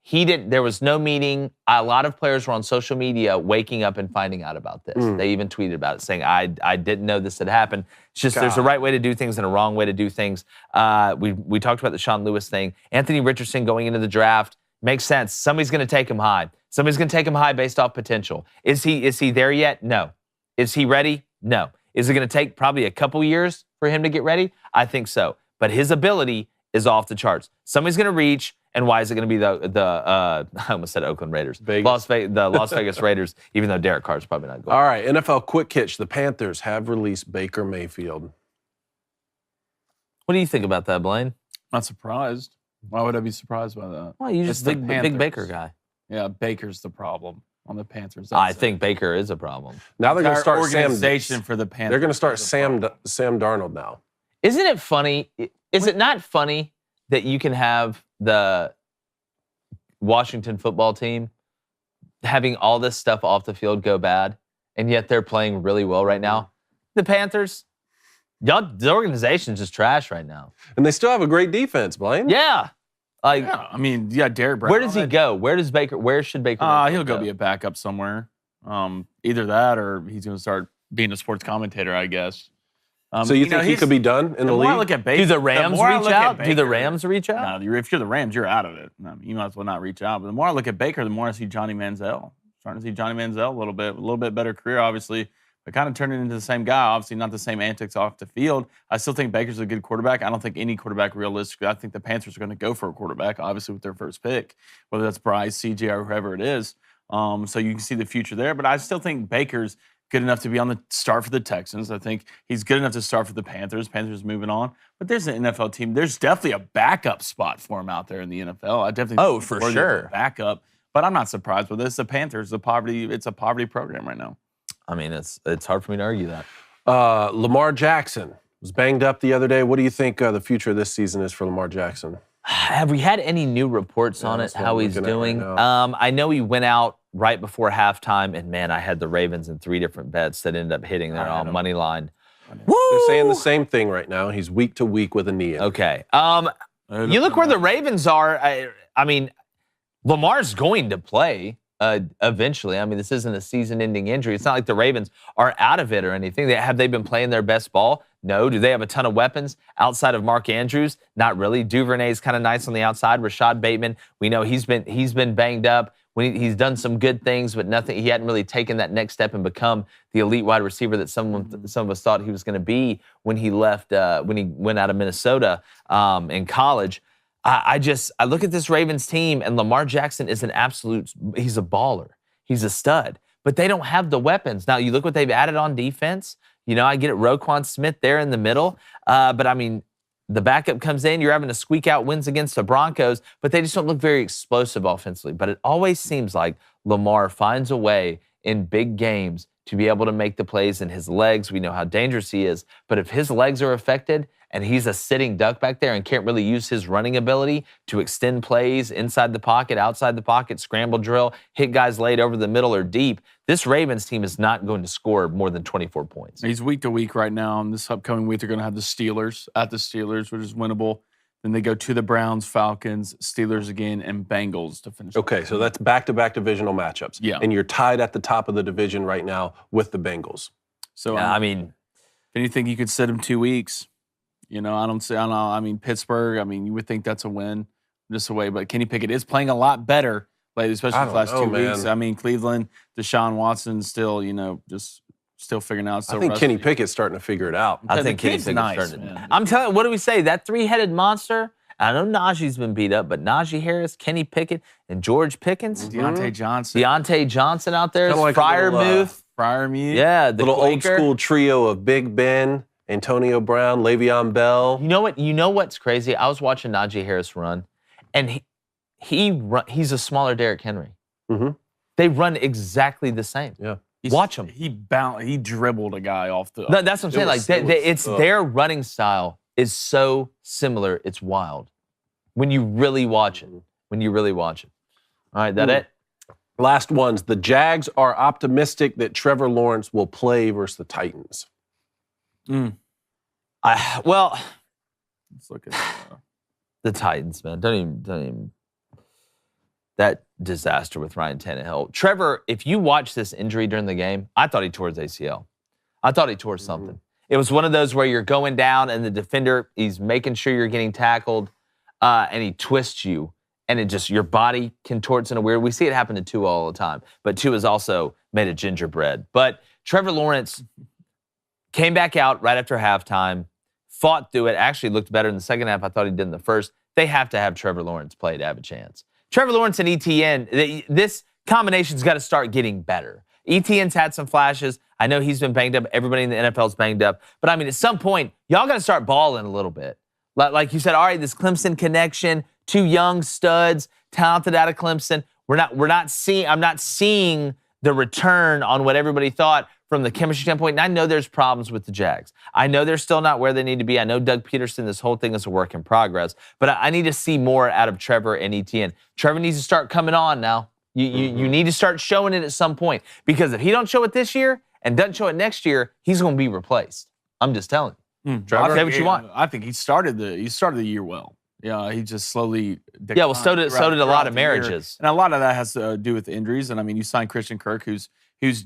he didn't. There was no meeting. A lot of players were on social media waking up and finding out about this. They even tweeted about it, saying, I didn't know this had happened. It's just there's a right way to do things and a wrong way to do things. We talked about the Sean Lewis thing. Anthony Richardson going into the draft makes sense. Somebody's going to take him high. Somebody's going to take him high based off potential. Is he there yet? No. Is he ready? No. Is it going to take probably a couple years for him to get ready? I think so. But his ability is off the charts. Somebody's going to reach. And why is it going to be I almost said Oakland Raiders. The Las Vegas Raiders, even though Derek Carr's probably not going. All right, NFL quick hitch. The Panthers have released Baker Mayfield. What do you think about that, Blaine? Not surprised. Why would I be surprised by that? Well, you're just a big Baker guy. Yeah, Baker's the problem on the Panthers. I think Baker is a problem. Now they're going to start organization for the Panthers. They're going to start Sam Darnold now. Isn't it funny? Is it not funny that you can have the Washington football team having all this stuff off the field go bad, and yet they're playing really well right now? The Panthers, the organization's just trash right now. And they still have a great defense, Blaine. Yeah. I mean, Derek Brown. Where does he go? Where should Baker go? He'll go be a backup somewhere. Either that or he's going to start being a sports commentator, I guess. So you think he could be done in the league? I look at Baker, do the Rams reach out? Do the Rams reach out? No, if you're the Rams, you're out of it. You might as well not reach out. But the more I look at Baker, the more I see Johnny Manziel. Starting to see Johnny Manziel a little bit better career, obviously. but kind of turning into the same guy. Obviously, not the same antics off the field. I still think Baker's a good quarterback. I don't think any quarterback realistically. I think the Panthers are going to go for a quarterback, obviously, with their first pick, whether that's Bryce, CJ, or whoever it is. So you can see the future there. But I still think Baker's good enough to be on the start for the Texans. I think he's good enough to start for the Panthers. Panthers moving on. But there's an NFL team. There's definitely a backup spot for him out there in the NFL. I definitely think for he's sure. Backup. But I'm not surprised with this. The Panthers, it's a poverty program right now. I mean, it's hard for me to argue that. Lamar Jackson was banged up the other day. What do you think the future of this season is for Lamar Jackson? Have we had any new reports on it, how he's doing? Right I know he went out right before halftime, and man, I had the Ravens in 3 different bets that ended up hitting there on money line. They're saying the same thing right now. He's week to week with a knee injury. Okay. You look where the Ravens are. I mean, Lamar's going to play eventually. I mean, this isn't a season-ending injury. It's not like the Ravens are out of it or anything. Have they been playing their best ball? No. Do they have a ton of weapons outside of Mark Andrews? Not really. Duvernay's kind of nice on the outside. Rashad Bateman, we know he's been banged up. He's done some good things, but nothing. He hadn't really taken that next step and become the elite wide receiver that some of us thought he was going to be when he left. When he went out of Minnesota in college. I look at this Ravens team, and Lamar Jackson is he's a baller. He's a stud. But they don't have the weapons. Now, you look what they've added on defense. You know, I get it, Roquan Smith there in the middle. But, I mean, the backup comes in. You're having to squeak out wins against the Broncos, but they just don't look very explosive offensively. But it always seems like Lamar finds a way in big games to be able to make the plays in his legs. We know how dangerous he is. But if his legs are affected, and he's a sitting duck back there and can't really use his running ability to extend plays inside the pocket, outside the pocket, scramble drill, hit guys late over the middle or deep, this Ravens team is not going to score more than 24 points. He's week to week right now. And this upcoming week, they're going to have the Steelers at the Steelers, which is winnable. Then they go to the Browns, Falcons, Steelers again, and Bengals to finish. Okay, so that's back-to-back divisional matchups. Yeah. And you're tied at the top of the division right now with the Bengals. So, yeah, I mean, if anything, you could sit them 2 weeks. You know, I mean, Pittsburgh, I mean, you would think that's a win just away, but Kenny Pickett is playing a lot better lately, especially the last 2 weeks. I mean, Cleveland, Deshaun Watson still, you know, just still figuring out. I think Kenny Pickett's starting to figure it out. I think Kenny Pickett's nice, starting to. I'm telling you, what do we say? That 3-headed monster, I know Najee's been beat up, but Najee Harris, Kenny Pickett, and George Pickens. Deontay Johnson. Deontay Johnson out there. Like Freiermuth. Freiermuth. Yeah, the little Quaker. old school trio of Big Ben, Antonio Brown, Le'Veon Bell. You know what's crazy? I was watching Najee Harris run, and he's a smaller Derrick Henry. Mm-hmm. They run exactly the same. Yeah. Watch him. He dribbled a guy off the. No, that's what I'm saying. Their running style is so similar. It's wild when you really watch it. When you really watch it. All right, that it. Last ones. The Jags are optimistic that Trevor Lawrence will play versus the Titans. Let's look at the Titans, man. Don't even. That disaster with Ryan Tannehill. Trevor, if you watch this injury during the game, I thought he tore his ACL. I thought he tore something. It was one of those where you're going down and the defender, he's making sure you're getting tackled, and he twists you, and it just, your body contorts in a weird. We see it happen to Tua all the time, but Tua has also made a gingerbread. But Trevor Lawrence came back out right after halftime, fought through it, actually looked better in the second half. I thought he did in the first. They have to have Trevor Lawrence play to have a chance. Trevor Lawrence and ETN, this combination's got to start getting better. ETN's had some flashes. I know he's been banged up. Everybody in the NFL's banged up. But, I mean, at some point, y'all got to start balling a little bit. Like you said, all right, this Clemson connection, 2 young studs, talented out of Clemson. I'm not seeing the return on what everybody thought from the chemistry standpoint. And I know there's problems with the Jags. I know they're still not where they need to be. I know Doug Peterson, this whole thing is a work in progress. But I need to see more out of Trevor and ETN. Trevor needs to start coming on now. You need to start showing it at some point. Because if he don't show it this year and doesn't show it next year, he's going to be replaced. I'm just telling you. Trevor, say what you want. I think he started the year well. Yeah, he just slowly declined. Yeah, well, so did a lot of marriages. And a lot of that has to do with injuries. And, I mean, you signed Christian Kirk, who's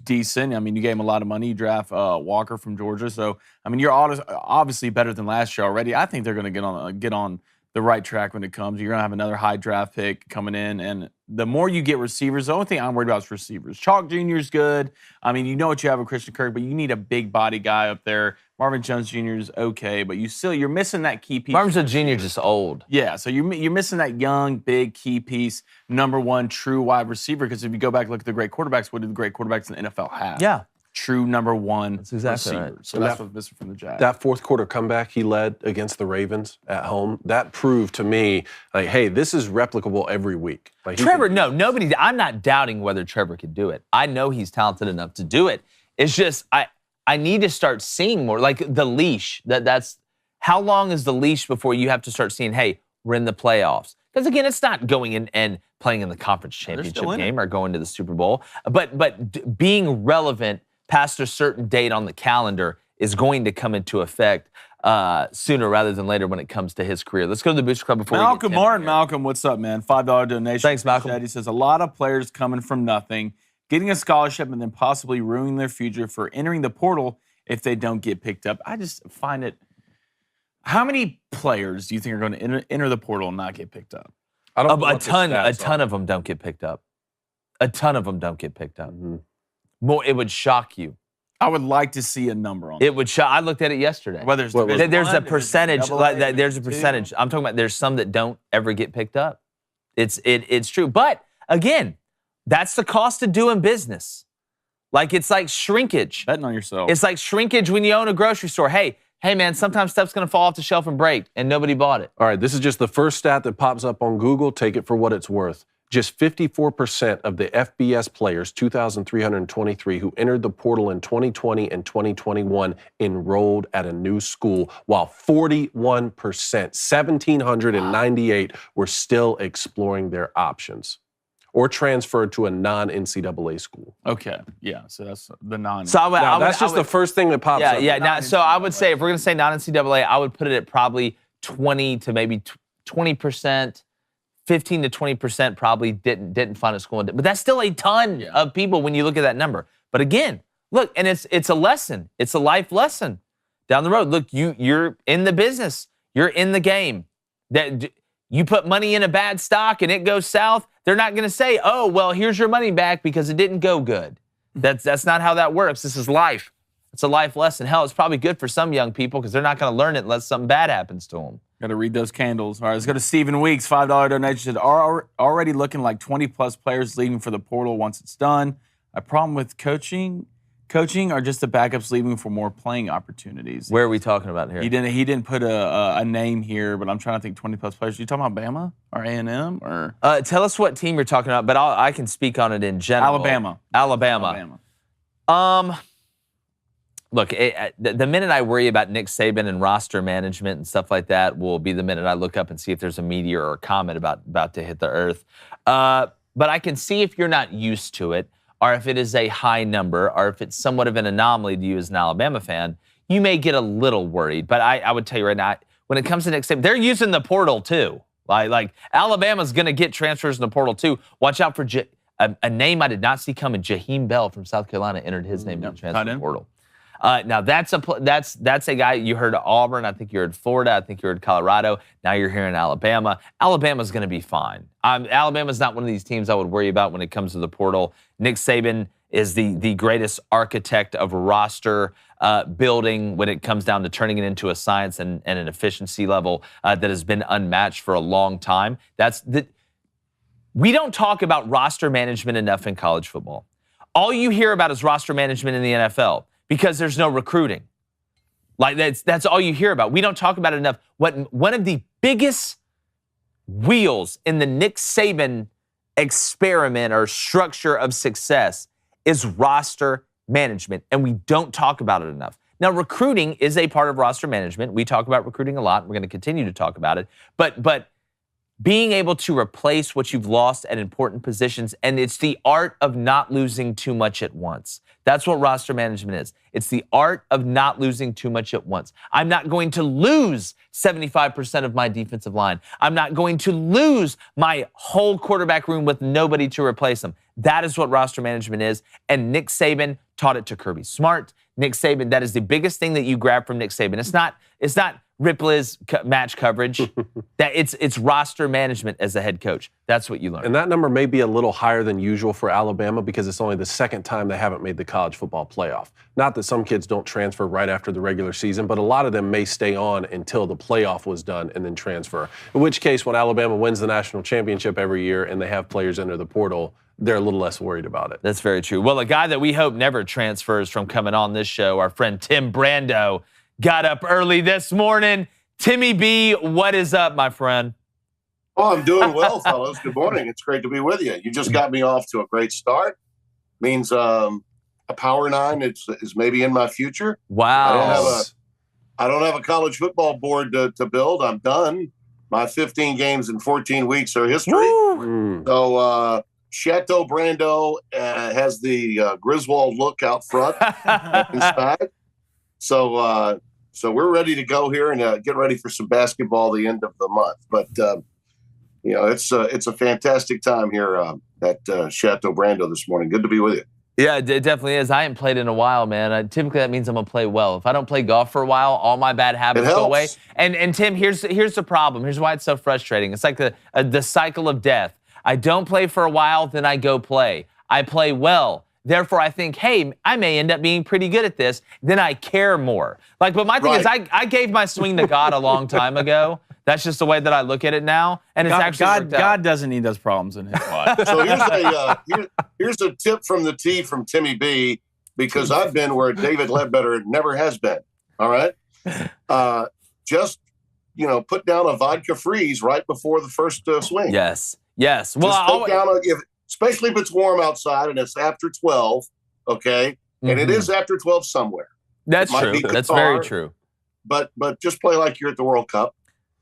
decent. I mean, you gave him a lot of money. You draft Walker from Georgia. So, I mean, you're obviously better than last year already. I think they're going to get on the right track when it comes. You're going to have another high draft pick coming in, and the more you get receivers, the only thing I'm worried about is receivers. Chalk Jr. is good. I mean, you know what you have with Christian Kirk, but you need a big body guy up there. Marvin Jones Jr. is okay, but you're missing that key piece. Marvin Jones Jr. is just old. Yeah, so you're missing that young, big key piece, number one true wide receiver. Because if you go back and look at the great quarterbacks, what did the great quarterbacks in the NFL have? Yeah. True number one That's exactly receiver. right. So that's what's missing from the Jags. That fourth quarter comeback he led against the Ravens at home, that proved to me, like, hey, this is replicable every week. Like Trevor, nobody. I'm not doubting whether Trevor could do it. I know he's talented enough to do it. It's just I need to start seeing more. Like the leash. That's how long is the leash before you have to start seeing, hey, we're in the playoffs? Because again, it's not going in and playing in the conference championship game or going to the Super Bowl, but being relevant past a certain date on the calendar is going to come into effect sooner rather than later when it comes to his career. Let's go to the Booster Club before Malcolm we get Martin. Malcolm, what's up, man? $5 donation. Thanks, Malcolm. He says, a lot of players coming from nothing, getting a scholarship and then possibly ruining their future for entering the portal if they don't get picked up. I just find it. How many players do you think are going to enter the portal and not get picked up? I don't know a ton of them don't get picked up. A ton of them don't get picked up. Mm-hmm. More, it would shock you. I would like to see a number on it. Would shock. I looked at it yesterday. Whether it's there's a percentage. There's a percentage. I'm talking about. There's some that don't ever get picked up. It's true. But again, that's the cost of doing business. Like it's like shrinkage. Betting on yourself. It's like shrinkage when you own a grocery store. Hey man, sometimes stuff's gonna fall off the shelf and break, and nobody bought it. All right, this is just the first stat that pops up on Google. Take it for what it's worth. Just 54% of the FBS players, 2,323, who entered the portal in 2020 and 2021 enrolled at a new school, while 41%, 1,798, were still exploring their options or transferred to a non-NCAA school. Okay, yeah, so that's the non. So that's just the first thing that pops up. Yeah. Now, so I would say if we're going to say non-NCAA, I would put it at probably 20 to maybe 20%. 15 to 20% probably didn't find a school, but that's still a ton of people when you look at that number. But again, look, and it's a lesson. It's a life lesson down the road. Look, you're in the business. You're in the game. That you put money in a bad stock and it goes south. They're not going to say, "Oh, well, here's your money back because it didn't go good." That's not how that works. This is life. It's a life lesson. Hell, it's probably good for some young people because they're not going to learn it unless something bad happens to them. Got to read those candles. All right, let's go to Stephen Weeks. $5 donation. Are already looking like 20-plus players leaving for the portal once it's done. A problem with coaching or just the backups leaving for more playing opportunities? Where are we talking about here? He didn't put a name here, but I'm trying to think 20-plus players. Are you talking about Bama or A&M? Or? Tell us what team you're talking about, but I can speak on it in general. Alabama. Look, the minute I worry about Nick Saban and roster management and stuff like that will be the minute I look up and see if there's a meteor or a comet about to hit the earth. But I can see if you're not used to it, or if it is a high number, or if it's somewhat of an anomaly to you as an Alabama fan, you may get a little worried. But I would tell you right now, when it comes to Nick Saban, they're using the portal too. Like Alabama's going to get transfers in the portal too. Watch out for a name I did not see coming. Jaheim Bell from South Carolina entered his name in the transfer portal. Now that's a guy you heard at Auburn. I think you heard Florida. I think you heard Colorado. Now you're here in Alabama. Alabama's going to be fine. Alabama's not one of these teams I would worry about when it comes to the portal. Nick Saban is the greatest architect of roster building when it comes down to turning it into a science and an efficiency level that has been unmatched for a long time. We don't talk about roster management enough in college football. All you hear about is roster management in the NFL. Because there's no recruiting. Like that's all you hear about. We don't talk about it enough. One of the biggest wheels in the Nick Saban experiment or structure of success is roster management, and we don't talk about it enough. Now, recruiting is a part of roster management. We talk about recruiting a lot. We're going to continue to talk about it. But being able to replace what you've lost at important positions, and it's the art of not losing too much at once. That's what roster management is. It's the art of not losing too much at once. I'm not going to lose 75% of my defensive line. I'm not going to lose my whole quarterback room with nobody to replace them. That is what roster management is, and Nick Saban taught it to Kirby Smart. Nick Saban, that is the biggest thing that you grab from Nick Saban. It's not Ripley's match coverage. That it's roster management as a head coach. That's what you learn. And that number may be a little higher than usual for Alabama because it's only the second time they haven't made the college football playoff. Not that some kids don't transfer right after the regular season, but a lot of them may stay on until the playoff was done and then transfer. In which case, when Alabama wins the national championship every year and they have players enter the portal, they're a little less worried about it. That's very true. Well, a guy that we hope never transfers from coming on this show, our friend Tim Brando, got up early this morning. Timmy B, what is up, my friend? Oh, I'm doing well, fellas. Good morning. It's great to be with you. You just got me off to a great start. Means a Power 9 is maybe in my future. Wow. I don't have a college football board to build. I'm done. My 15 games in 14 weeks are history. So Chateau Brando has the Griswold look out front inside. So we're ready to go here and get ready for some basketball the end of the month. But it's a fantastic time here at Chateau Brando this morning. Good to be with you. Yeah, it definitely is. I haven't played in a while, man. Typically, that means I'm going to play well. If I don't play golf for a while, all my bad habits go away. And Tim, here's the problem. Here's why it's so frustrating. It's like the cycle of death. I don't play for a while, then I go play. I play well. Therefore, I think, hey, I may end up being pretty good at this. Then I care more. But my thing is, I gave my swing to God a long time ago. That's just the way that I look at it now, and it's actually God doesn't need those problems in his life. So here's a tip from the tee from Timmy B, because I've been where David Ledbetter never has been. All right, just put down a vodka freeze right before the first swing. Yes. Well, especially if it's warm outside and it's after 12. Okay, and it is after 12 somewhere. That's true. That's very true. But just play like you're at the World Cup.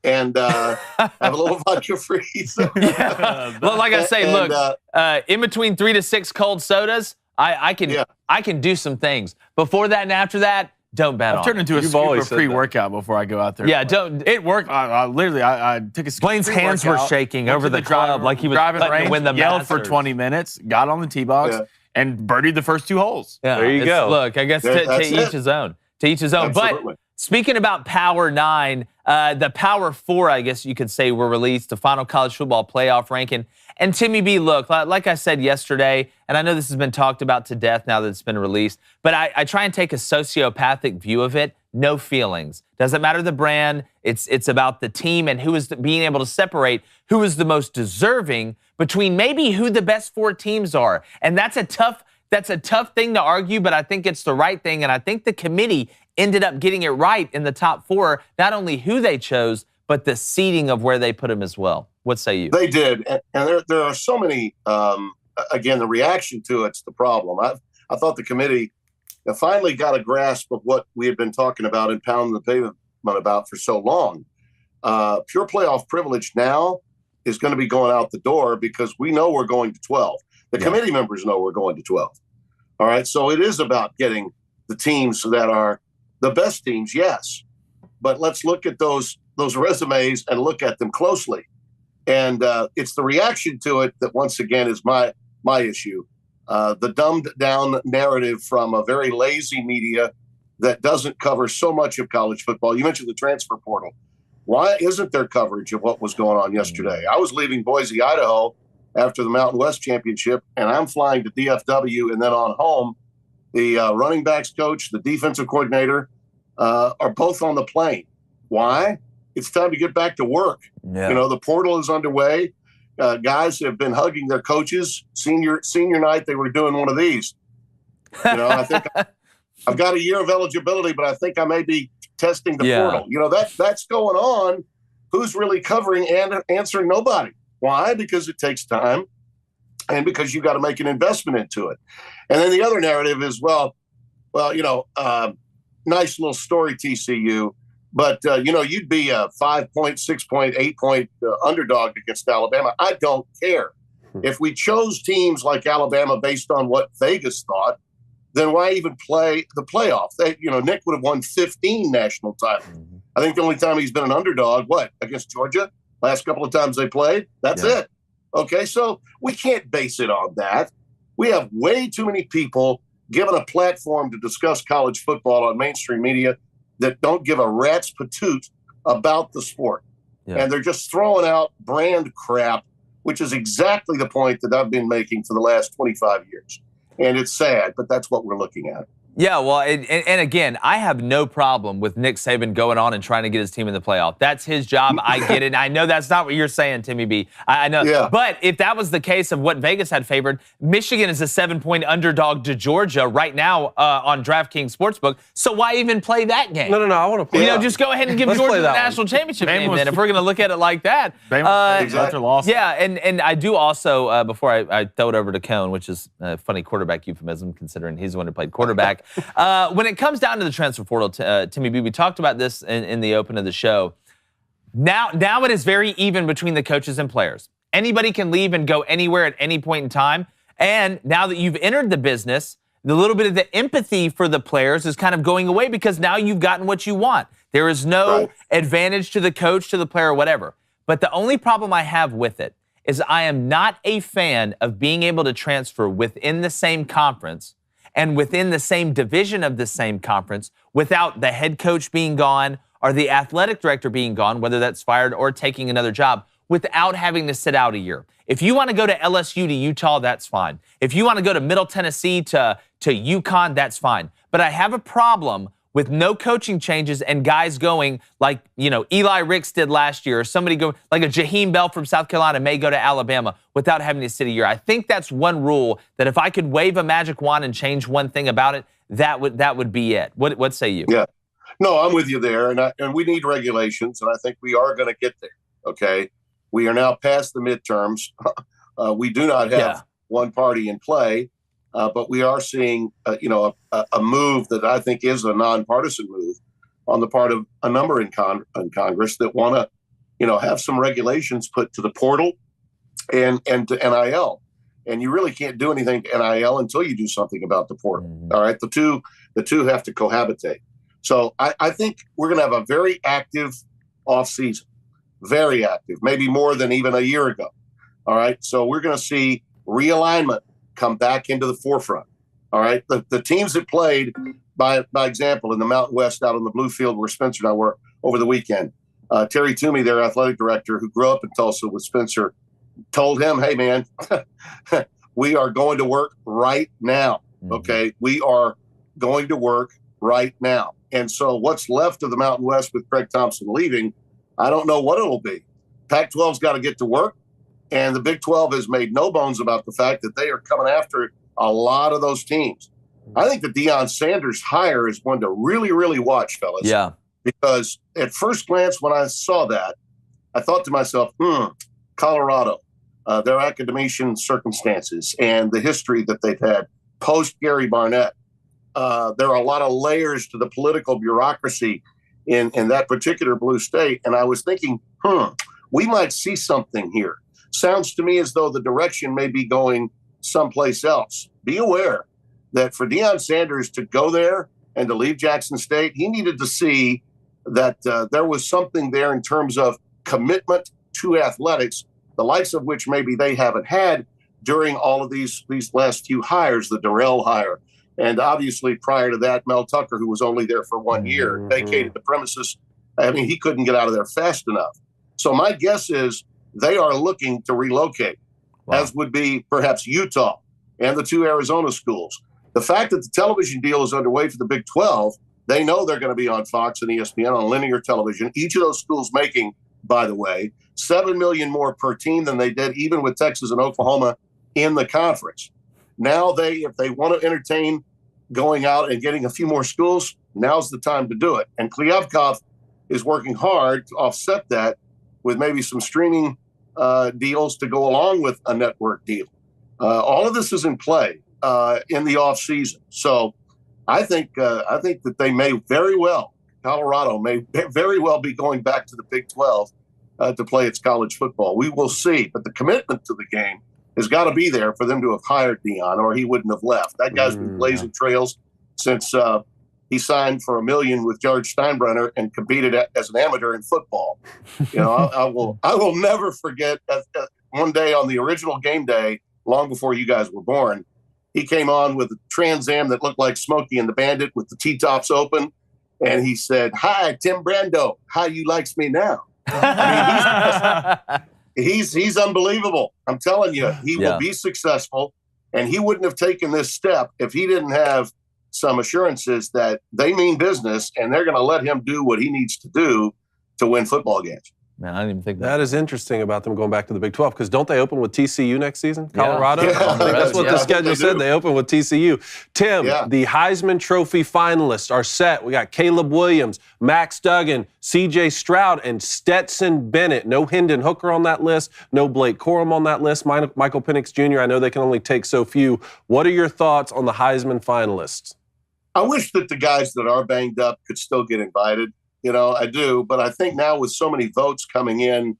And have a little vodka freeze. Yeah. Well, like I say, look, in between 3 to 6 cold sodas, I can do some things. Before that and after that, don't bet on. I've turned into a scoop of pre-workout before I go out there. Yeah, don't. It worked. I took a scoop. Blaine's hands were shaking over the club like he was driving the range, win the yelled Masters. for 20 minutes, got on the tee box, and birdied the first 2 holes. Yeah, there you go. Look, I guess to each his own. To each his own. Absolutely. But speaking about Power 9, the Power 4, I guess you could say, were released, the final college football playoff ranking. And Timmy B, look, like I said yesterday, and I know this has been talked about to death now that it's been released, but I try and take a sociopathic view of it. No feelings. Doesn't matter the brand. It's about the team and who is being able to separate who is the most deserving between maybe who the best 4 teams are. And that's a tough thing to argue, but I think it's the right thing. And I think the committee ended up getting it right in the top 4, not only who they chose, but the seeding of where they put them as well. What say you? They did. And there are so many, again, the reaction to it's the problem. I thought the committee finally got a grasp of what we had been talking about and pounding the pavement about for so long. Pure playoff privilege now is going to be going out the door because we know we're going to 12. The committee members know we're going to 12. All right. So it is about getting the teams that are the best teams, yes. But let's look at those resumes and look at them closely. And it's the reaction to it that, once again, is my issue. The dumbed down narrative from a very lazy media that doesn't cover so much of college football. You mentioned the transfer portal. Why isn't there coverage of what was going on yesterday? I was leaving Boise, Idaho after the Mountain West Championship, and I'm flying to DFW and then on home. The running backs coach, the defensive coordinator are both on the plane. Why? It's time to get back to work. Yeah. The portal is underway. Guys have been hugging their coaches. Senior night, they were doing one of these. I think I've got a year of eligibility, but I think I may be testing the portal. That's going on. Who's really covering and answering? Nobody. Why? Because it takes time and because you got to make an investment into it. And then the other narrative is, nice little story, TCU. But, you'd be a 5-point, 6-point, 8-point underdog against Alabama. I don't care. If we chose teams like Alabama based on what Vegas thought, then why even play the playoff? Nick would have won 15 national titles. I think the only time he's been an underdog, against Georgia? Last couple of times they played? That's it. Okay, so we can't base it on that. We have way too many people given a platform to discuss college football on mainstream media that don't give a rat's patoot about the sport. Yeah. And they're just throwing out brand crap, which is exactly the point that I've been making for the last 25 years. And it's sad, but that's what we're looking at. Yeah, well, and again, I have no problem with Nick Saban going on and trying to get his team in the playoff. That's his job. I get it. I know that's not what you're saying, Timmy B. I know. Yeah. But if that was the case of what Vegas had favored, Michigan is a 7-point underdog to Georgia right now on DraftKings Sportsbook. So why even play that game? No. I want to play. Just go ahead and give Georgia the national championship game then, if we're going to look at it like that. Exactly. Yeah, and I do also, before I throw it over to Cone, which is a funny quarterback euphemism considering he's the one who played quarterback. When it comes down to the transfer portal, Timmy B, we talked about this in the open of the show. Now it is very even between the coaches and players. Anybody can leave and go anywhere at any point in time. And now that you've entered the business, the little bit of the empathy for the players is kind of going away because now you've gotten what you want. There is no advantage to the coach, to the player, whatever. But the only problem I have with it is I am not a fan of being able to transfer within the same conference and within the same division of the same conference without the head coach being gone or the athletic director being gone, whether that's fired or taking another job, without having to sit out a year. If you want to go to LSU to Utah, that's fine. If you want to go to Middle Tennessee to UConn, that's fine. But I have a problem with no coaching changes and guys going like, Eli Ricks did last year, or somebody go like a Jaheim Bell from South Carolina may go to Alabama without having to sit a year. I think that's one rule that if I could wave a magic wand and change one thing about it, that would be it. What say you? Yeah. No, I'm with you there. And we need regulations, and I think we are going to get there. Okay. We are now past the midterms. We do not have one party in play. But we are seeing, a move that I think is a nonpartisan move on the part of a number in Congress that want to, have some regulations put to the portal and to NIL. And you really can't do anything to NIL until you do something about the portal. Mm-hmm. All right, the two have to cohabitate. So I think we're going to have a very active offseason, very active, maybe more than even a year ago. All right, so we're going to see realignment come back into the forefront. All right. The teams that played, by example, in the Mountain West out on the blue field where Spencer and I were over the weekend, Terry Toomey, their athletic director, who grew up in Tulsa with Spencer, told him, hey, man, we are going to work right now. Okay. We are going to work right now. And so what's left of the Mountain West with Craig Thompson leaving, I don't know what it'll be. Pac-12's got to get to work. And the Big 12 has made no bones about the fact that they are coming after a lot of those teams. I think the Deion Sanders hire is one to really, really watch, fellas. Yeah. Because at first glance, when I saw that, I thought to myself, Colorado, their academician circumstances and the history that they've had post Gary Barnett. There are a lot of layers to the political bureaucracy in that particular blue state. And I was thinking, we might see something here. Sounds to me as though the direction may be going someplace else. Be aware that for Deion Sanders to go there and to leave Jackson State, he needed to see that there was something there in terms of commitment to athletics, the likes of which maybe they haven't had during all of these last few hires, the Durrell hire. And obviously prior to that, Mel Tucker, who was only there for 1 year, vacated the premises. I mean, he couldn't get out of there fast enough. So my guess is they are looking to relocate, as would be perhaps Utah and the two Arizona schools. The fact that the television deal is underway for the Big 12, they know they're going to be on Fox and ESPN on linear television. Each of those schools making, by the way, $7 million more per team than they did even with Texas and Oklahoma in the conference. Now if they want to entertain going out and getting a few more schools, now's the time to do it. And Kliavkoff is working hard to offset that with maybe some streaming deals to go along with a network deal. All of this is in play in the off season. So I think that they may very well, Colorado may very well be going back to the Big 12 to play its college football. We will see. But the commitment to the game has got to be there for them to have hired Deion, or he wouldn't have left. That guy's been blazing trails since he signed for $1 million with George Steinbrenner and competed as an amateur in football. I will never forget one day on the original game day, long before you guys were born, he came on with a Trans Am that looked like Smokey and the Bandit with the T-tops open. and he said, "Hi, Tim Brando. How you likes me now?" I mean, he's unbelievable. I'm telling you, he will be successful, and he wouldn't have taken this step if he didn't have some assurances that they mean business and they're going to let him do what he needs to do to win football games. Man, I didn't even think that is interesting about them going back to the Big 12, because don't they open with TCU next season? Colorado? I think that's what the schedule said. They open with TCU. Tim, the Heisman Trophy finalists are set. We got Caleb Williams, Max Duggan, C.J. Stroud, and Stetson Bennett. No Hendon Hooker on that list. No Blake Corum on that list. Michael Penix Jr., I know they can only take so few. What are your thoughts on the Heisman finalists? I wish that the guys that are banged up could still get invited. You know, I do, but I think now with so many votes coming in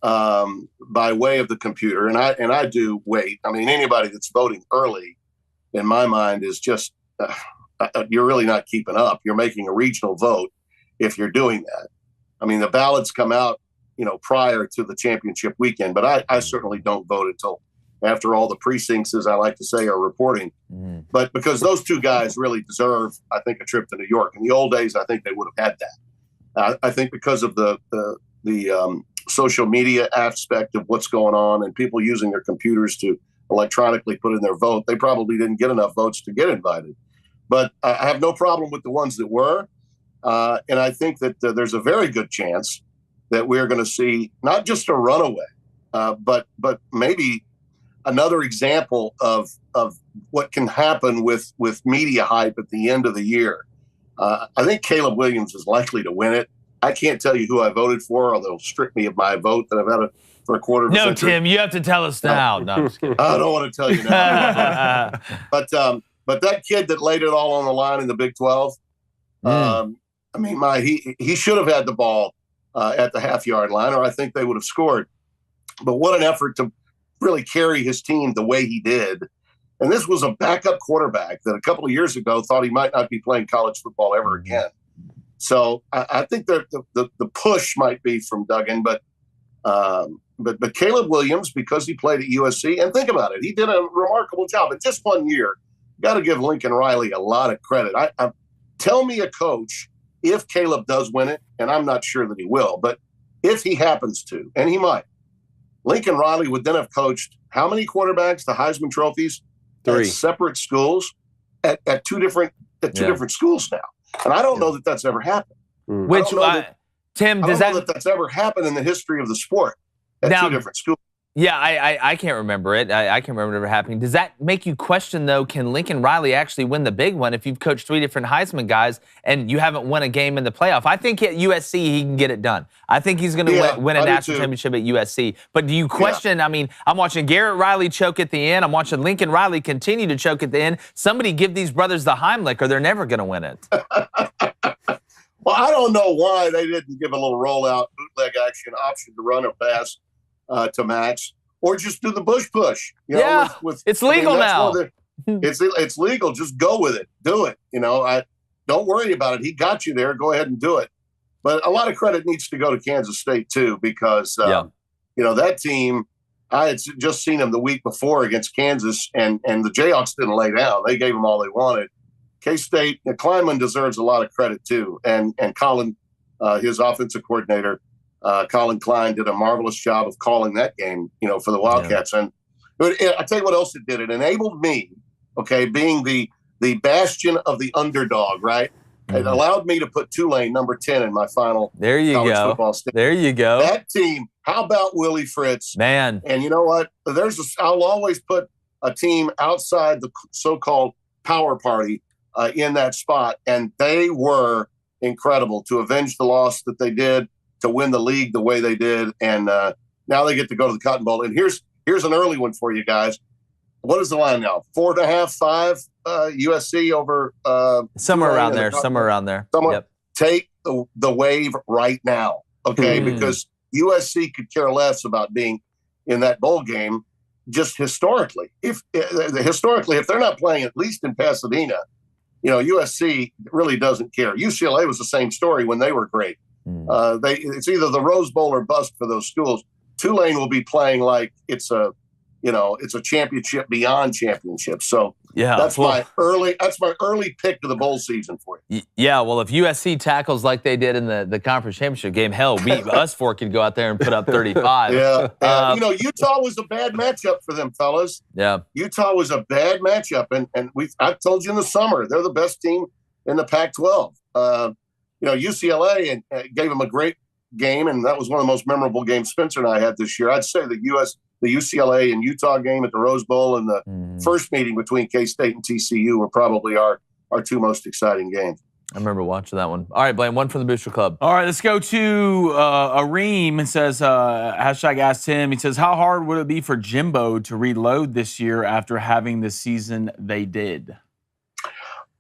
by way of the computer, and I do wait. I mean, anybody that's voting early, in my mind, is just you're really not keeping up. You're making a regional vote if you're doing that. I mean, the ballots come out, you know, prior to the championship weekend, but I certainly don't vote until after all the precincts, as I like to say, are reporting. But because those two guys really deserve, I think, a trip to New York. In the old days, I think they would have had that. I think because of the social media aspect of what's going on and people using their computers to electronically put in their vote, they probably didn't get enough votes to get invited. But I have no problem with the ones that were. And I think that there's a very good chance that we're going to see not just a runaway, but maybe another example of what can happen with media hype at the end of the year. I think Caleb Williams is likely to win it. I can't tell you who I voted for, or they'll strip me of my vote that I've had for a quarter of a century. Tim, you have to tell us now. No, I'm just kidding. I don't want to tell you now. But that kid that laid it all on the line in the Big 12, I mean, he should have had the ball at the half-yard line, or I think they would have scored. But what an effort to really carry his team the way he did. And this was a backup quarterback that a couple of years ago thought he might not be playing college football ever again. So I think that the push might be from Duggan, but Caleb Williams, because he played at USC, and think about it, he did a remarkable job in just 1 year. Got to give Lincoln Riley a lot of credit. Tell me a coach, if Caleb does win it, and I'm not sure that he will, but if he happens to, and he might, Lincoln Riley would then have coached how many quarterbacks to Heisman trophies? 3 separate schools at two different schools now, and I don't know that that's ever happened. Tim, does that know that that's ever happened in the history of the sport at two different schools? Yeah, I can't remember it. I can't remember it ever happening. Does that make you question, though, can Lincoln Riley actually win the big one if you've coached 3 different Heisman guys and you haven't won a game in the playoff? I think at USC he can get it done. I think he's going to win a national championship at USC. But do you question, I mean, I'm watching Garrett Riley choke at the end. I'm watching Lincoln Riley continue to choke at the end. Somebody give these brothers the Heimlich or they're never going to win it. Well, I don't know why they didn't give a little rollout, bootleg action option to run or pass to Max, or just do the Bush push. You know, it's legal now. It's legal. Just go with it. Do it. You know, don't worry about it. He got you there. Go ahead and do it. But a lot of credit needs to go to Kansas State too, because you know, that team. I had just seen them the week before against Kansas, and the Jayhawks didn't lay down. They gave them all they wanted. K-State, Kleinman deserves a lot of credit too, and Colin, his offensive coordinator, Colin Klein, did a marvelous job of calling that game, you know, for the Wildcats. And I tell you what else it did. It enabled me, being the bastion of the underdog, right? It allowed me to put Tulane number 10 in my final college football state. There you go. That team. How about Willie Fritz? Man. And you know what? I'll always put a team outside the so-called power party in that spot, and they were incredible to avenge the loss that they did, to win the league the way they did, and now they get to go to the Cotton Bowl. And here's an early one for you guys. What is the line now? 4.5, 5 USC over somewhere around there. Yep. Take the wave right now, because USC could care less about being in that bowl game. Just historically, if they're not playing at least in Pasadena, you know, USC really doesn't care. UCLA was the same story when they were great. It's either the Rose Bowl or bust for those schools. Tulane will be playing like it's a it's a championship beyond championship. So that's well, my early pick to the bowl season for you. Yeah, well, if USC tackles like they did in the conference championship game, hell, us four could go out there and put up 35. Yeah. Utah was a bad matchup for them, fellas. Yeah. Utah was a bad matchup, and I told you in the summer they're the best team in the Pac-12. UCLA and gave them a great game, and that was one of the most memorable games Spencer and I had this year. I'd say the UCLA and Utah game at the Rose Bowl and the first meeting between K-State and TCU were probably our two most exciting games. I remember watching that one. All right, Blaine, one from the Booster Club. All right, let's go to Areem. It says, hashtag ask Tim. He says, how hard would it be for Jimbo to reload this year after having the season they did?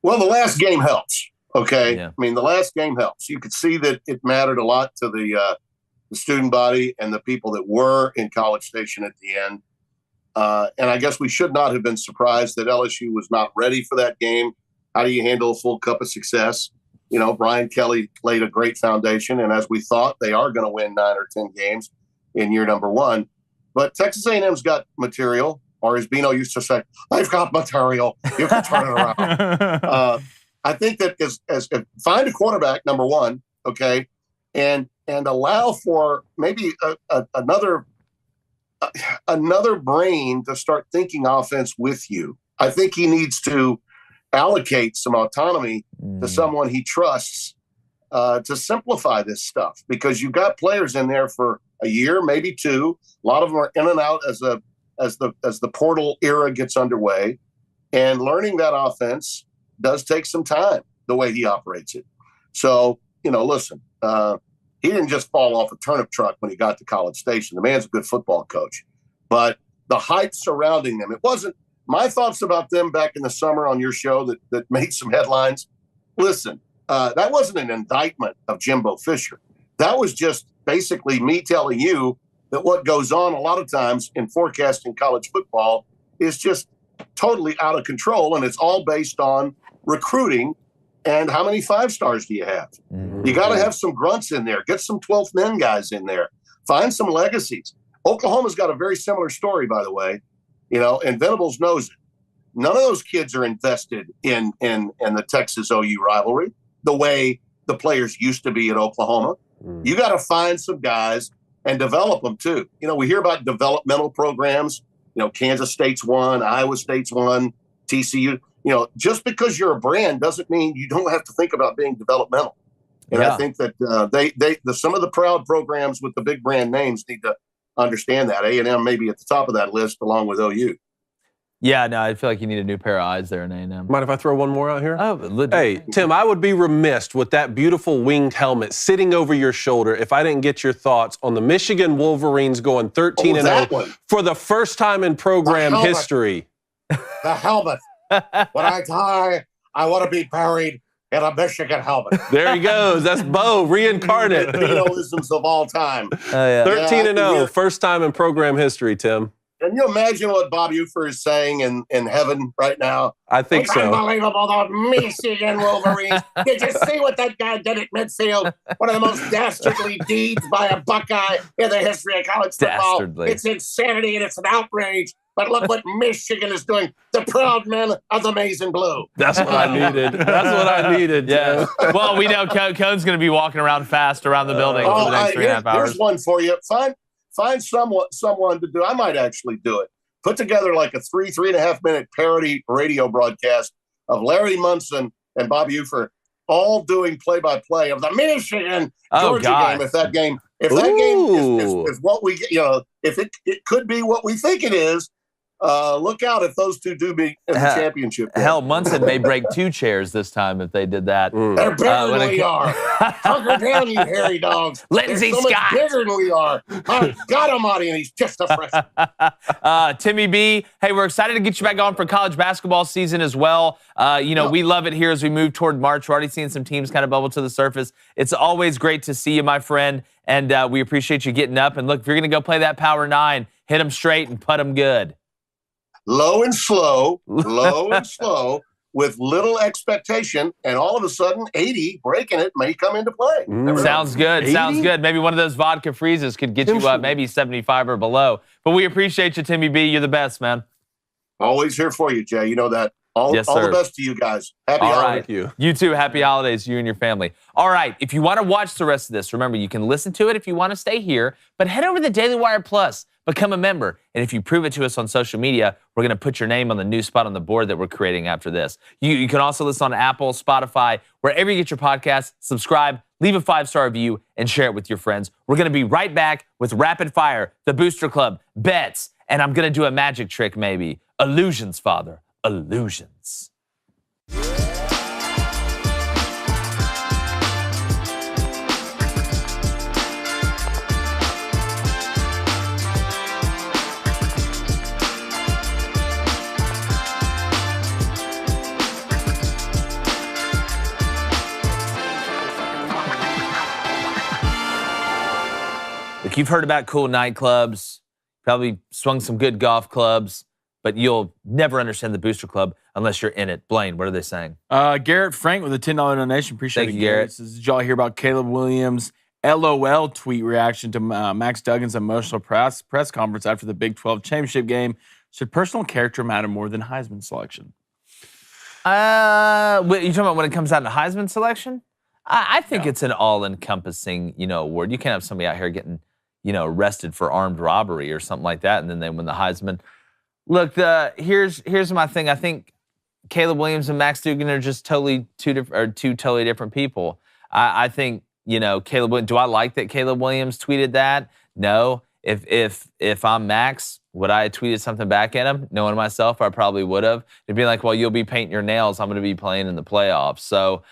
Well, the last game helps. Okay. Yeah. I mean, the last game helps. You could see that it mattered a lot to the student body and the people that were in College Station at the end. And I guess we should not have been surprised that LSU was not ready for that game. How do you handle a full cup of success? Brian Kelly laid a great foundation, and as we thought, they are going to win 9 or 10 games in year number one. But Texas A&M's got material, or as Bino used to say, they've got material. You can turn it around. I think that as find a quarterback, number one, okay, and allow for maybe another brain to start thinking offense with you. I think he needs to allocate some autonomy to someone he trusts to simplify this stuff, because you've got players in there for a year, maybe two. A lot of them are in and out as the portal era gets underway, and learning that offense does take some time, the way he operates it. So, listen, he didn't just fall off a turnip truck when he got to College Station. The man's a good football coach. But the hype surrounding them, it wasn't my thoughts about them back in the summer on your show that made some headlines. Listen, that wasn't an indictment of Jimbo Fisher. That was just basically me telling you that what goes on a lot of times in forecasting college football is just totally out of control, and it's all based on recruiting and how many 5-stars do you have. You got to have some grunts in there. Get some 12th men guys in there. Find some legacies. Oklahoma's got a very similar story, by the way, and Venables knows it. None of those kids are invested in the Texas OU rivalry the way the players used to be at Oklahoma. You got to find some guys and develop them too. We hear about developmental programs. Kansas State's one, Iowa State's one, TCU. Just because you're a brand doesn't mean you don't have to think about being developmental. And I think that some of the proud programs with the big brand names need to understand that. A&M may be at the top of that list along with OU. Yeah, no, I feel like you need a new pair of eyes there in A&M. Mind if I throw one more out here? Oh, hey, Tim, I would be remiss with that beautiful winged helmet sitting over your shoulder if I didn't get your thoughts on the Michigan Wolverines going 13-0 for the first time in program history. The helmet. When I die, I want to be buried in a Michigan helmet. There he goes. That's Bo, reincarnate. Binoisms of all time. 13-0, first time in program history, Tim. Can you imagine what Bob Ufer is saying in heaven right now? I think it's so. Unbelievable, the Michigan Wolverines. Did you see what that guy did at midfield? One of the most dastardly deeds by a Buckeye in the history of college football. Dastardly. It's insanity and it's an outrage. But look what Michigan is doing. The proud men of the maize and blue. That's what I needed. That's what I needed. Yeah. Well, we know Cone's going to be walking around fast around the building for the next 3.5 hours. Here's one for you. Find someone to do. I might actually do it. Put together like a 3.5 minute parody radio broadcast of Larry Munson and Bob Ufer all doing play-by-play of the Michigan Georgia game. If that game is what we, if it could be what we think it is, look out if those two do meet in the championship game. Hell, Munson may break 2 chairs this time if they did that. They're bigger than we are. Hunker down, you hairy dogs. Lindsey They're so much bigger than we are. My God Almighty, and he's just a freshman. Timmy B, hey, we're excited to get you back on for college basketball season as well. We love it here as we move toward March. We're already seeing some teams kind of bubble to the surface. It's always great to see you, my friend, and we appreciate you getting up. And look, if you're going to go play that Power 9, hit them straight and put them good. Low and slow, with little expectation, and all of a sudden 80 breaking it may come into play. Sounds good. 80? Sounds good. Maybe one of those vodka freezes could get you maybe 75 or below. But we appreciate you, Timmy B. You're the best, man. Always here for you, Jay. You know that. All the best to you guys. Happy holidays. You too. Happy holidays, you and your family. All right. If you want to watch the rest of this, remember, you can listen to it if you want to stay here, but head over to the Daily Wire Plus. Become a member. And if you prove it to us on social media, we're going to put your name on the new spot on the board that we're creating after this. You can also listen on Apple, Spotify, wherever you get your podcasts. Subscribe, leave a 5-star review, and share it with your friends. We're going to be right back with Rapid Fire, the Booster Club, bets, and I'm going to do a magic trick maybe. Illusions, Father. Illusions. Look, you've heard about cool nightclubs, probably swung some good golf clubs, but you'll never understand the Booster Club unless you're in it. Blaine, what are they saying? Garrett Frank with a $10 donation. Appreciate Thank it, you, Garrett. Did y'all hear about Caleb Williams' LOL tweet reaction to Max Duggan's emotional press conference after the Big 12 championship game? Should personal character matter more than Heisman selection? You talking about when it comes down to Heisman selection? I think it's an all-encompassing, award. You can't have somebody out here getting, arrested for armed robbery or something like that, and then they win the Heisman. Look, here's my thing. I think Caleb Williams and Max Duggan are just two totally different people. I think, Caleb Williams, do I like that Caleb Williams tweeted that? No. If I'm Max, would I have tweeted something back at him? Knowing myself, I probably would have. It'd be like, well, you'll be painting your nails. I'm going to be playing in the playoffs. So,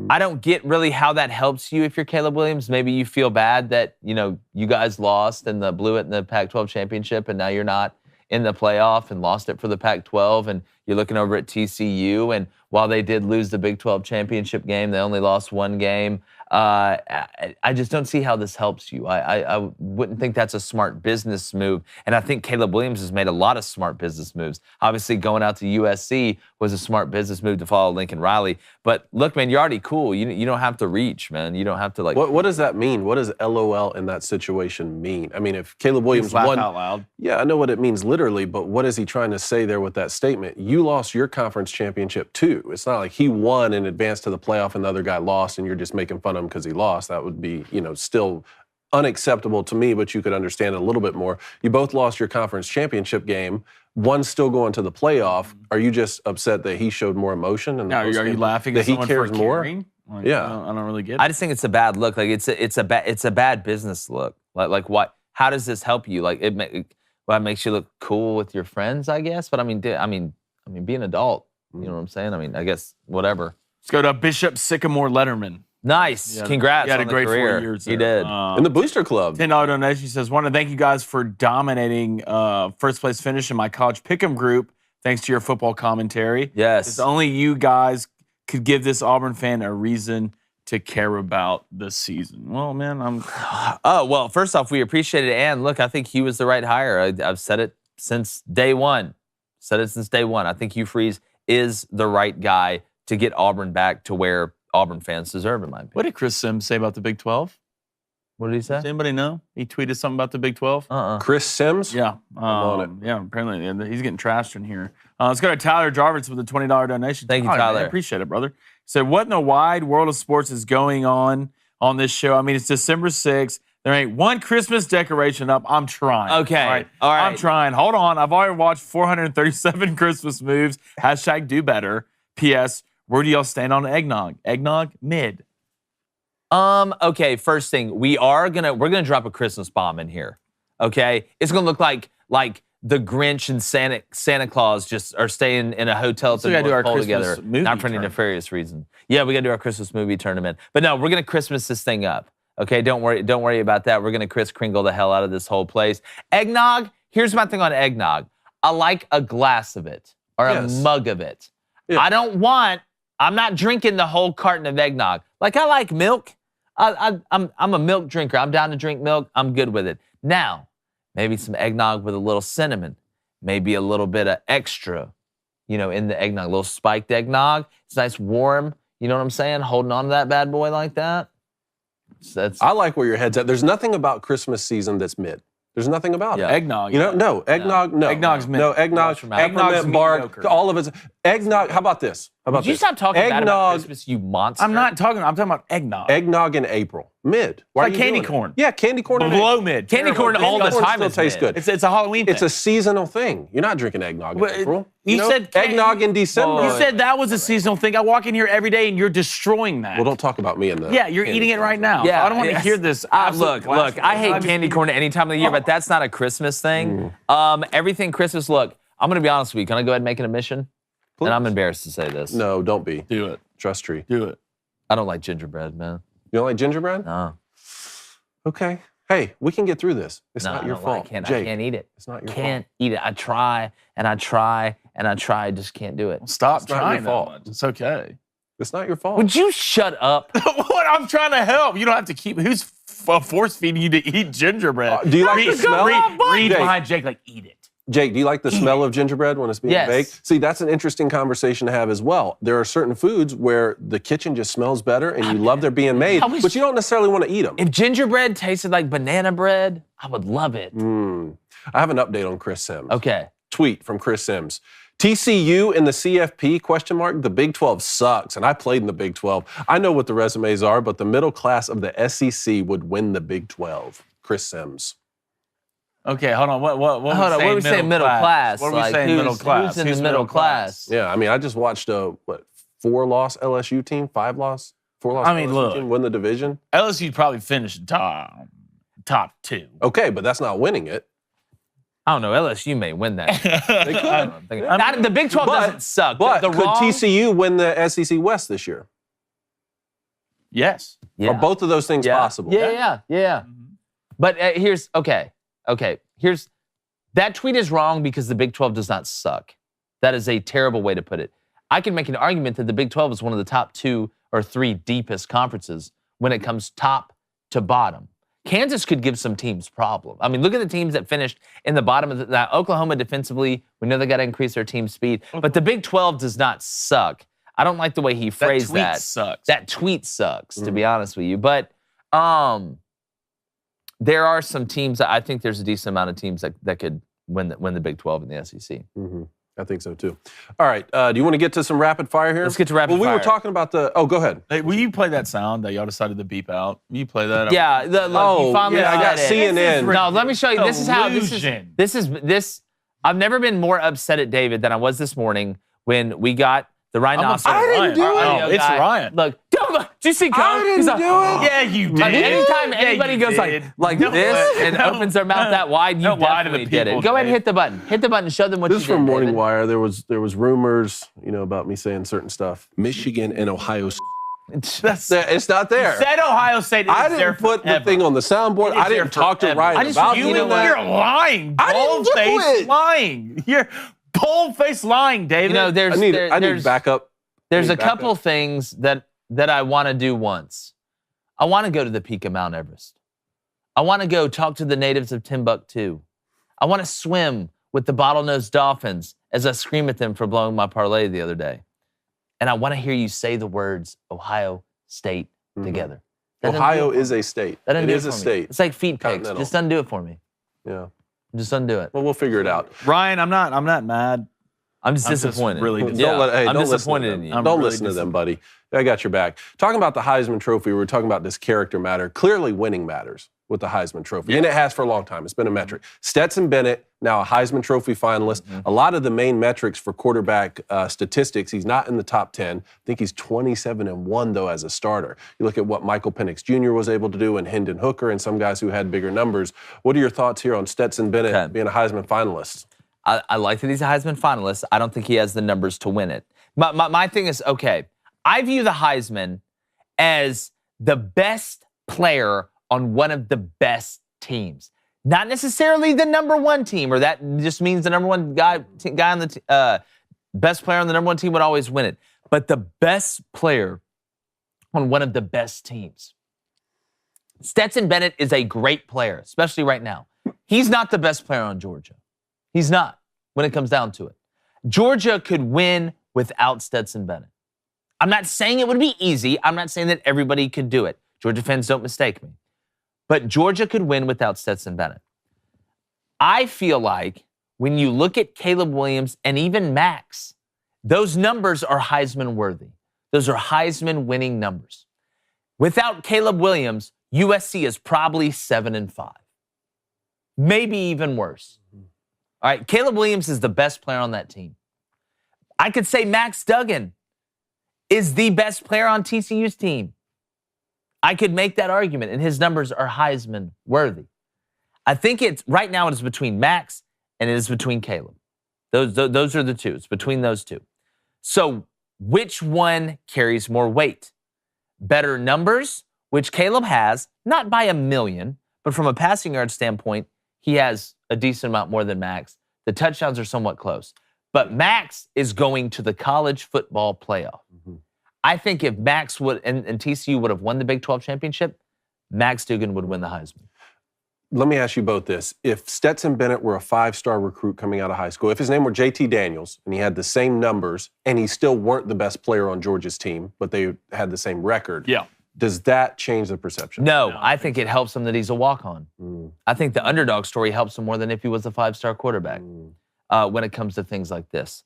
I don't get really how that helps you if you're Caleb Williams. Maybe you feel bad that, you guys lost and blew it in the Pac-12 championship, and now you're not in the playoff and lost it for the Pac-12, and you're looking over at TCU, and while they did lose the Big 12 championship game, they only lost one game. I just don't see how this helps you. I wouldn't think that's a smart business move. And I think Caleb Williams has made a lot of smart business moves. Obviously, going out to USC was a smart business move to follow Lincoln Riley. But look, man, you're already cool. You don't have to reach, man. You don't have to What does that mean? What does LOL in that situation mean? I mean, if Caleb Williams laugh won out loud. Yeah, I know what it means literally, but what is he trying to say there with that statement? You lost your conference championship too. It's not like he won and advanced to the playoff and the other guy lost and you're just making fun of him because he lost. That would be, still unacceptable to me, but you could understand it a little bit more. You both lost your conference championship game. One's still going to the playoff. Are you just upset that he showed more emotion? And are you laughing that at he someone cares for more? Caring? Yeah, I don't really get it. I just think it's a bad look. Like it's a bad business look. Like what? How does this help you? Like it makes you look cool with your friends, I guess. But I mean, be an adult. You know what I'm saying? I mean, I guess whatever. Let's go to Bishop Sycamore Letterman. Nice. Congrats. He had on a great the career. 4 years. He did. In the Booster Club. $10 donation says, want to thank you guys for dominating first place finish in my college pick'em group. Thanks to your football commentary. Yes. It's only you guys could give this Auburn fan a reason to care about the season. Well, man, Oh, well, first off, we appreciate it. And look, I think he was the right hire. I've said it since day one. I think Hugh Freeze is the right guy to get Auburn back to where Auburn fans deserve, in my opinion. What did Chris Sims say about the Big 12? What did he say? Does anybody know? He tweeted something about the Big 12? Chris Sims? Yeah. on it. Yeah, apparently he's getting trashed in here. Let's go to Tyler Jarvis with a $20 donation. Thank you, Tyler. Man, appreciate it, brother. He said, what in the wide world of sports is going on this show? I mean, it's December 6th. There ain't one Christmas decoration up. I'm trying. Okay. All right. All I'm trying. Hold on. I've already watched 437 Christmas moves. # do better. P.S. Where do y'all stand on eggnog? Eggnog, mid. Okay, first thing, we're gonna drop a Christmas bomb in here. Okay? It's gonna look like the Grinch and Santa Claus just are staying in a hotel at the North Pole together. Not for any nefarious reason. Yeah, we gotta do our Christmas movie tournament. But no, we're gonna Christmas this thing up. Okay, don't worry about that. We're gonna Kris Kringle the hell out of this whole place. Eggnog, here's my thing on eggnog. I like a glass of it or a mug of it. Yeah. I'm not drinking the whole carton of eggnog. Like, I like milk. I'm a milk drinker. I'm down to drink milk. I'm good with it. Now, maybe some eggnog with a little cinnamon. maybe a little bit of extra, in the eggnog, a little spiked eggnog. It's nice, warm. You know what I'm saying? Holding on to that bad boy like that. I like where your head's at. There's nothing about Christmas season that's mid. There's nothing about it. Eggnog. No, eggnog, no. Eggnog's mid. No, eggnog, peppermint bark, all of it's. Eggnog, how about this? Did you stop talking about Christmas, you monster? I'm talking about eggnog. Eggnog in April. Mid. Why like candy corn. Yeah, candy corn. Below mid. Candy corn all the time still tastes good. It's a Halloween thing. It's a seasonal thing. You're not drinking eggnog in April. You said eggnog in December. You said that was a seasonal thing. I walk in here every day and you're destroying that. Well, don't talk about me in the. Yeah, you're eating it right now. Yeah, so I don't want to hear this. Look, I hate candy corn at any time of the year, but that's not a Christmas thing. Everything Christmas, look, I'm going to be honest with you. Can I go ahead and make an admission? Please. And I'm embarrassed to say this. No, don't be. Do it. Trust tree. Do it. I don't like gingerbread, man. You don't like gingerbread? No. Okay. Hey, we can get through this. It's not your fault. I can't eat it. It's not your fault. Can't eat it. I try and I try and I try. I just can't do it. Well, stop trying. It's not your fault. It's okay. It's not your fault. Would you shut up? What? I'm trying to help. You don't have to keep. Who's force feeding you to eat gingerbread? Do you like the smell? Read behind Jake like eat it. Jake, do you like the smell of gingerbread when it's being baked? See, that's an interesting conversation to have as well. There are certain foods where the kitchen just smells better and you love they're being made, but you don't necessarily want to eat them. If gingerbread tasted like banana bread, I would love it. I have an update on Chris Sims. Okay. Tweet from Chris Sims. TCU in the CFP, ? The Big 12 sucks, and I played in the Big 12. I know what the resumes are, but the middle class of the SEC would win the Big 12. Chris Sims. Okay, hold on. What we say middle class? What are we saying middle class? Who's in the middle class? Yeah, I mean, I just watched a 4-loss LSU team, 4-loss LSU team win the division. LSU probably finished top 2. Okay, but that's not winning it. I don't know. LSU may win that. They could. The Big 12 doesn't suck. But could TCU win the SEC West this year? Yes. Yeah. Are both of those things possible? Yeah. But here's that tweet is wrong because the Big 12 does not suck. That is a terrible way to put it. I can make an argument that the Big 12 is one of the top 2 or 3 deepest conferences when it comes top to bottom. Kansas could give some teams problem. I mean, look at the teams that finished in the bottom of that. Oklahoma defensively, we know they got to increase their team speed, but the Big 12 does not suck. I don't like the way he phrased that. Sucks. That tweet sucks, to be honest with you. But there are some teams. I think there's a decent amount of teams that could win the Big 12 in the SEC. Mm-hmm. I think so too. All right. Do you want to get to some rapid fire here? Let's get to rapid fire. Well, we were talking about oh, go ahead. Hey, will you play that sound that y'all decided to beep out? Will you play that? Yeah. I got CNN. No, let me show you. This is how this is. I've never been more upset at David than I was this morning when we got the rhinoceros. I didn't do it. It's Ryan. Look, did you see Coach? I didn't do it. Yeah, you did. Anytime anybody goes like this and opens their mouth that wide, you definitely did it. Go ahead and hit the button. Hit the button and show them what you did. This is from Morning David. Wire. There was rumors, about me saying certain stuff. Michigan and Ohio State. It's not there. You said Ohio State. I didn't put the thing on the soundboard. I didn't talk to Ryan about it. You're lying. I didn't do it. Lying. You're bold-faced lying, David. I need backup. There's a couple things that I want to do once. I want to go to the peak of Mount Everest. I want to go talk to the natives of Timbuktu. I want to swim with the bottlenose dolphins as I scream at them for blowing my parlay the other day. And I want to hear you say the words Ohio State together. Ohio is a state. It is a state. It's like feet pigs. Just undo it for me. Yeah. Just undo it. Well, we'll figure it out. Ryan, I'm not mad. I'm just disappointed. I'm disappointed in you. Don't listen to them, buddy. I got your back. Talking about the Heisman Trophy, we were talking about this character matter. Clearly winning matters with the Heisman Trophy, and it has for a long time. It's been a metric. Stetson Bennett, now a Heisman Trophy finalist. A lot of the main metrics for quarterback statistics, he's not in the top 10. I think he's 27-1, though, as a starter. You look at what Michael Penix Jr. was able to do and Hendon Hooker and some guys who had bigger numbers. What are your thoughts here on Stetson Bennett being a Heisman finalist? I like that he's a Heisman finalist. I don't think he has the numbers to win it. My thing is, okay, I view the Heisman as the best player on one of the best teams. Not necessarily the number one team, or that just means the number one guy on the best player on the number one team would always win it. But the best player on one of the best teams. Stetson Bennett is a great player, especially right now. He's not the best player on Georgia. He's not. when it comes down to it. Georgia could win without Stetson Bennett. I'm not saying it would be easy. I'm not saying that everybody could do it. Georgia fans, don't mistake me. But Georgia could win without Stetson Bennett. I feel like when you look at Caleb Williams and even Max, those numbers are Heisman worthy. Those are Heisman winning numbers. Without Caleb Williams, USC is probably 7-5. Maybe even worse. All right, Caleb Williams is the best player on that team. I could say Max Duggan is the best player on TCU's team. I could make that argument, and his numbers are Heisman worthy. I think right now it is between Max and it is between Caleb. Those are the two. It's between those two. So which one carries more weight? Better numbers, which Caleb has, not by a million, but from a passing yard standpoint, he has a decent amount more than Max. The touchdowns are somewhat close. But Max is going to the college football playoff. Mm-hmm. I think if Max would and TCU would have won the Big 12 championship, Max Duggan would win the Heisman. Let me ask you both this. If Stetson Bennett were a 5-star recruit coming out of high school, if his name were JT Daniels and he had the same numbers and he still weren't the best player on Georgia's team, but they had the same record, does that change the perception? No, I think it helps him that he's a walk-on. I think the underdog story helps him more than if he was a 5-star quarterback when it comes to things like this.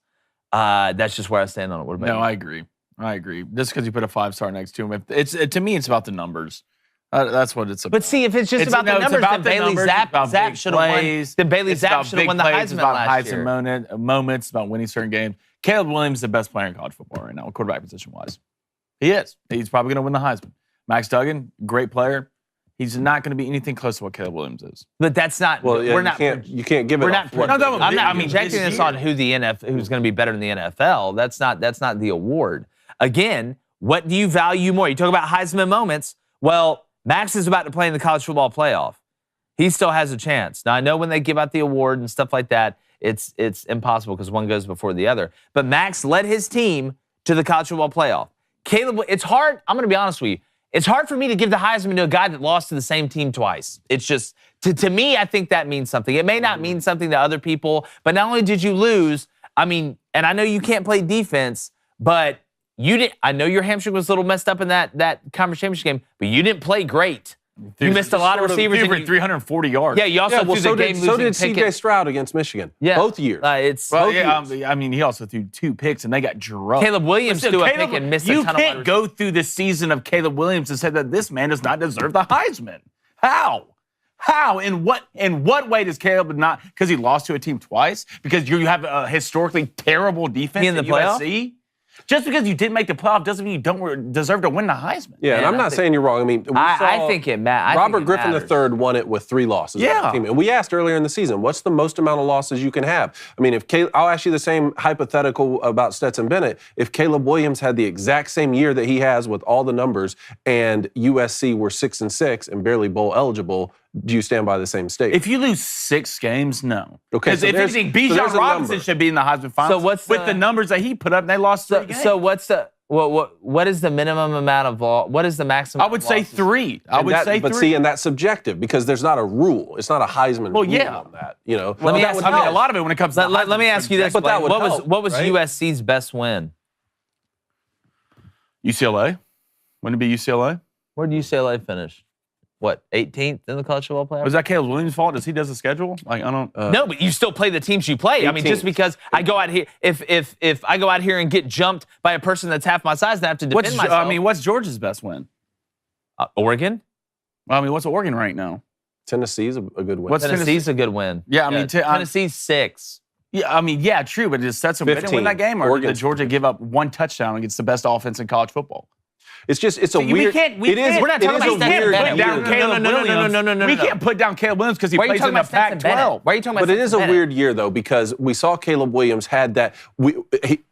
That's just where I stand on it. What about you? I agree. Just because you put a 5-star next to him, to me, it's about the numbers. That's what it's about. But see, if it's just about the numbers, then Bailey Zapp should have won. Then Bailey Zapp should have won the Heisman last year. Heisman moments, about winning certain games. Caleb Williams is the best player in college football right now, quarterback position-wise. He is. He's probably going to win the Heisman. Max Duggan, great player. He's not going to be anything close to what Caleb Williams is. But that's not. Well, yeah, you can't give it. I'm not projecting this on who's going to be better in the NFL. That's not the award. Again, what do you value more? You talk about Heisman moments. Well, Max is about to play in the college football playoff. He still has a chance. Now, I know when they give out the award and stuff like that, it's impossible because one goes before the other. But Max led his team to the college football playoff. Caleb, it's hard. I'm going to be honest with you. It's hard for me to give the Heisman to a guy that lost to the same team twice. It's just, to me, I think that means something. It may not mean something to other people, but not only did you lose, and I know you can't play defense, but you didn't. I know your hamstring was a little messed up in that conference championship game, but you didn't play great. You missed a lot of receivers. You 340 yards. Yeah, you also threw the game-losing so did C.J. Stroud against Michigan. Yeah. Both years. He also threw 2 picks, and they got drugged. Caleb Williams threw a pick and missed a ton of wide receivers. You can't go through the season of Caleb Williams and say that this man does not deserve the Heisman. How? In what way does Caleb not? Because he lost to a team twice? Because you have a historically terrible defense in the playoff? USC? Just because you didn't make the playoff doesn't mean you don't deserve to win the Heisman. Yeah, and I'm not saying you're wrong. I mean, I think it matters. Robert Griffin III won it with 3 losses. Yeah. Team. And we asked earlier in the season, what's the most amount of losses you can have? I mean, I'll ask you the same hypothetical about Stetson Bennett. If Caleb Williams had the exact same year that he has with all the numbers and USC were 6-6 and barely bowl eligible, do you stand by the same statement? If you lose 6 games, no. Okay. Because if anything, Bijan Robinson should be in the Heisman Finals. So with the numbers that he put up, and they lost 3 games. So what's the what is the minimum amount of what is the maximum? I would say 3. But see, and that's subjective because there's not a rule. It's not a Heisman rule on that. You know. Let me ask. A lot of it when it comes to let me ask you this: but that would help, what was right? USC's best win? UCLA. Wouldn't it be UCLA? Where did UCLA finish? What, 18th in the college football playoff? Was that Caleb Williams' fault? Does he does the schedule? Like I don't. No, but you still play the teams you play. 18th. I mean, just because I go out here, if I go out here and get jumped by a person that's half my size, then I have to defend myself. I mean, what's Georgia's best win? Oregon. Well, I mean, what's Oregon right now? Tennessee's a good win. What's Tennessee's a good win? Yeah, I mean, Tennessee's 6. Yeah, I mean, yeah, true, but does Stetson Bennett win that game, or did Georgia give up 1 touchdown against the best offense in college football? It's a weird. We're not talking about Bennett. No. We can't put down Caleb Williams because he plays in the Pac-12. Why are you talking about? But it is a weird year though because we saw Caleb Williams had that.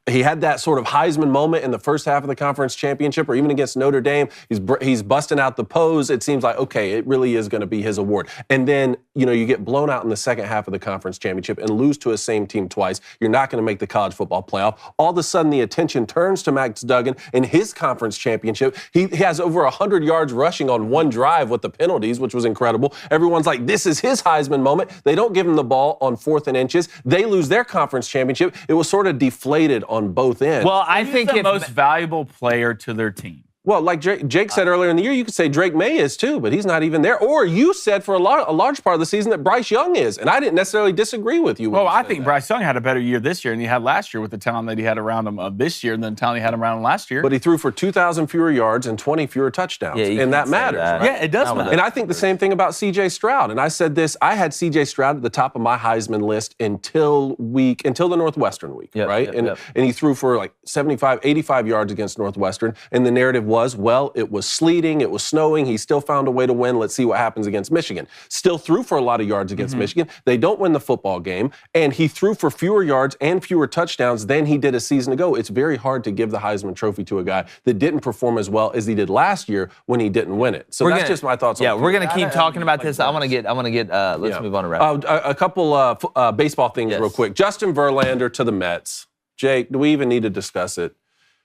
He had that sort of Heisman moment in the first half of the conference championship, or even against Notre Dame. He's busting out the pose. It seems like okay, it really is going to be his award. And then you get blown out in the second half of the conference championship and lose to a same team twice. You're not going to make the college football playoff. All of a sudden, the attention turns to Max Duggan in his conference championship. championship. He has over 100 yards rushing on one drive with the penalties, which was incredible. Everyone's like, this is his Heisman moment. They don't give him the ball on 4th and inches. They lose their conference championship. It was sort of deflated on both ends. Well, I think the most valuable player to their team. Well, like Jake said earlier in the year, you could say Drake May is too, but he's not even there. Or you said for a large part of the season that Bryce Young is, and I didn't necessarily disagree with you. Well, I think Bryce Young had a better year this year than he had last year with the talent that he had around him this year than the talent he had around him last year. But he threw for 2,000 fewer yards and 20 fewer touchdowns, and that matters. Right? Yeah, it does matter. And I think the same thing about C.J. Stroud. And I said this, I had C.J. Stroud at the top of my Heisman list until the Northwestern week, right? And he threw for like 75, 85 yards against Northwestern, and the narrative was, well, it was sleeting, it was snowing, he still found a way to win. Let's see what happens against Michigan. Still threw for a lot of yards against Michigan. They don't win the football game, and he threw for fewer yards and fewer touchdowns than he did a season ago. It's very hard to give the Heisman Trophy to a guy that didn't perform as well as he did last year when he didn't win it. So that's just my thoughts. Yeah, we're gonna keep talking about this. I want to get. Let's move on to wrap. A couple baseball things real quick. Justin Verlander to the Mets. Jake, do we even need to discuss it?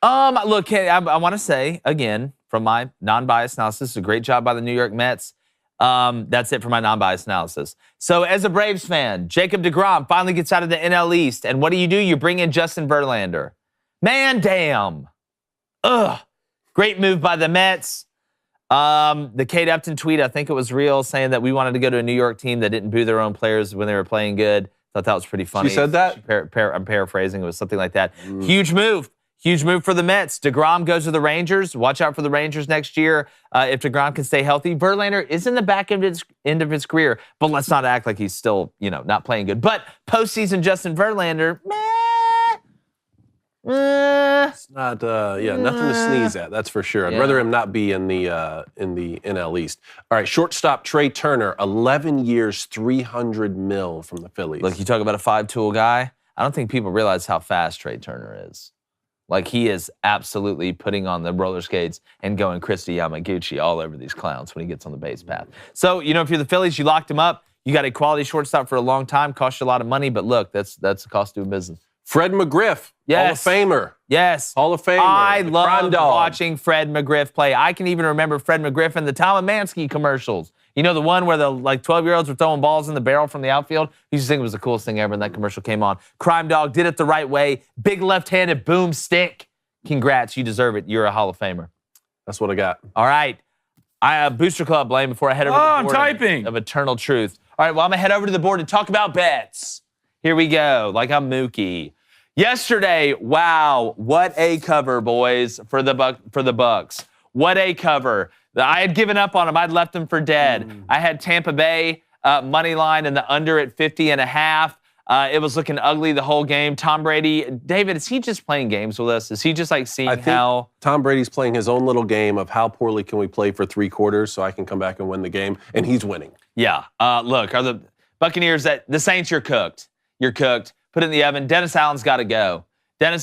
Look, I want to say again, from my non-biased analysis, a great job by the New York Mets. That's it for my non-biased analysis. So as a Braves fan, Jacob deGrom finally gets out of the NL East. And what do? You bring in Justin Verlander. Man, damn. Ugh. Great move by the Mets. The Kate Upton tweet, I think it was real, saying that we wanted to go to a New York team that didn't boo their own players when they were playing good. Thought that was pretty funny. She said that? I'm paraphrasing. It was something like that. Huge move. Huge move for the Mets. DeGrom goes to the Rangers. Watch out for the Rangers next year if DeGrom can stay healthy. Verlander is in the back end of his career, but let's not act like he's still, not playing good. But postseason Justin Verlander, it's not, nothing to sneeze at. That's for sure. I'd rather him not be in the NL East. All right, shortstop Trey Turner, 11 years, $300 million from the Phillies. Look, you talk about a 5-tool guy. I don't think people realize how fast Trey Turner is. Like, he is absolutely putting on the roller skates and going Christy Yamaguchi all over these clowns when he gets on the base path. So, if you're the Phillies, you locked him up. You got a quality shortstop for a long time. Cost you a lot of money, but look, that's the cost of doing business. Fred McGriff, Hall of Famer. Yes. Hall of Famer. I love watching Fred McGriff play. I can even remember Fred McGriff in the Tom Mansky commercials. The one where the 12-year-olds were throwing balls in the barrel from the outfield? You just think it was the coolest thing ever when that commercial came on. Crime Dog did it the right way. Big left-handed boom stick. Congrats, you deserve it. You're a Hall of Famer. That's what I got. All right. I have Booster Club, Blaine, before I head over to the board of Eternal Truth. All right, well, I'm going to head over to the board and talk about bets. Here we go, like I'm Mookie. Yesterday, wow, what a cover, boys, for the Bucks. What a cover. I had given up on them. I'd left them for dead. I had Tampa Bay money line and the under at 50.5. It was looking ugly the whole game. Tom Brady, David, is he just playing games with us? Is he just seeing how? Tom Brady's playing his own little game of how poorly can we play for 3 quarters so I can come back and win the game, and he's winning. Yeah. Look, are the Buccaneers the Saints? You're cooked. You're cooked. Put it in the oven. Dennis Allen's got to go. It's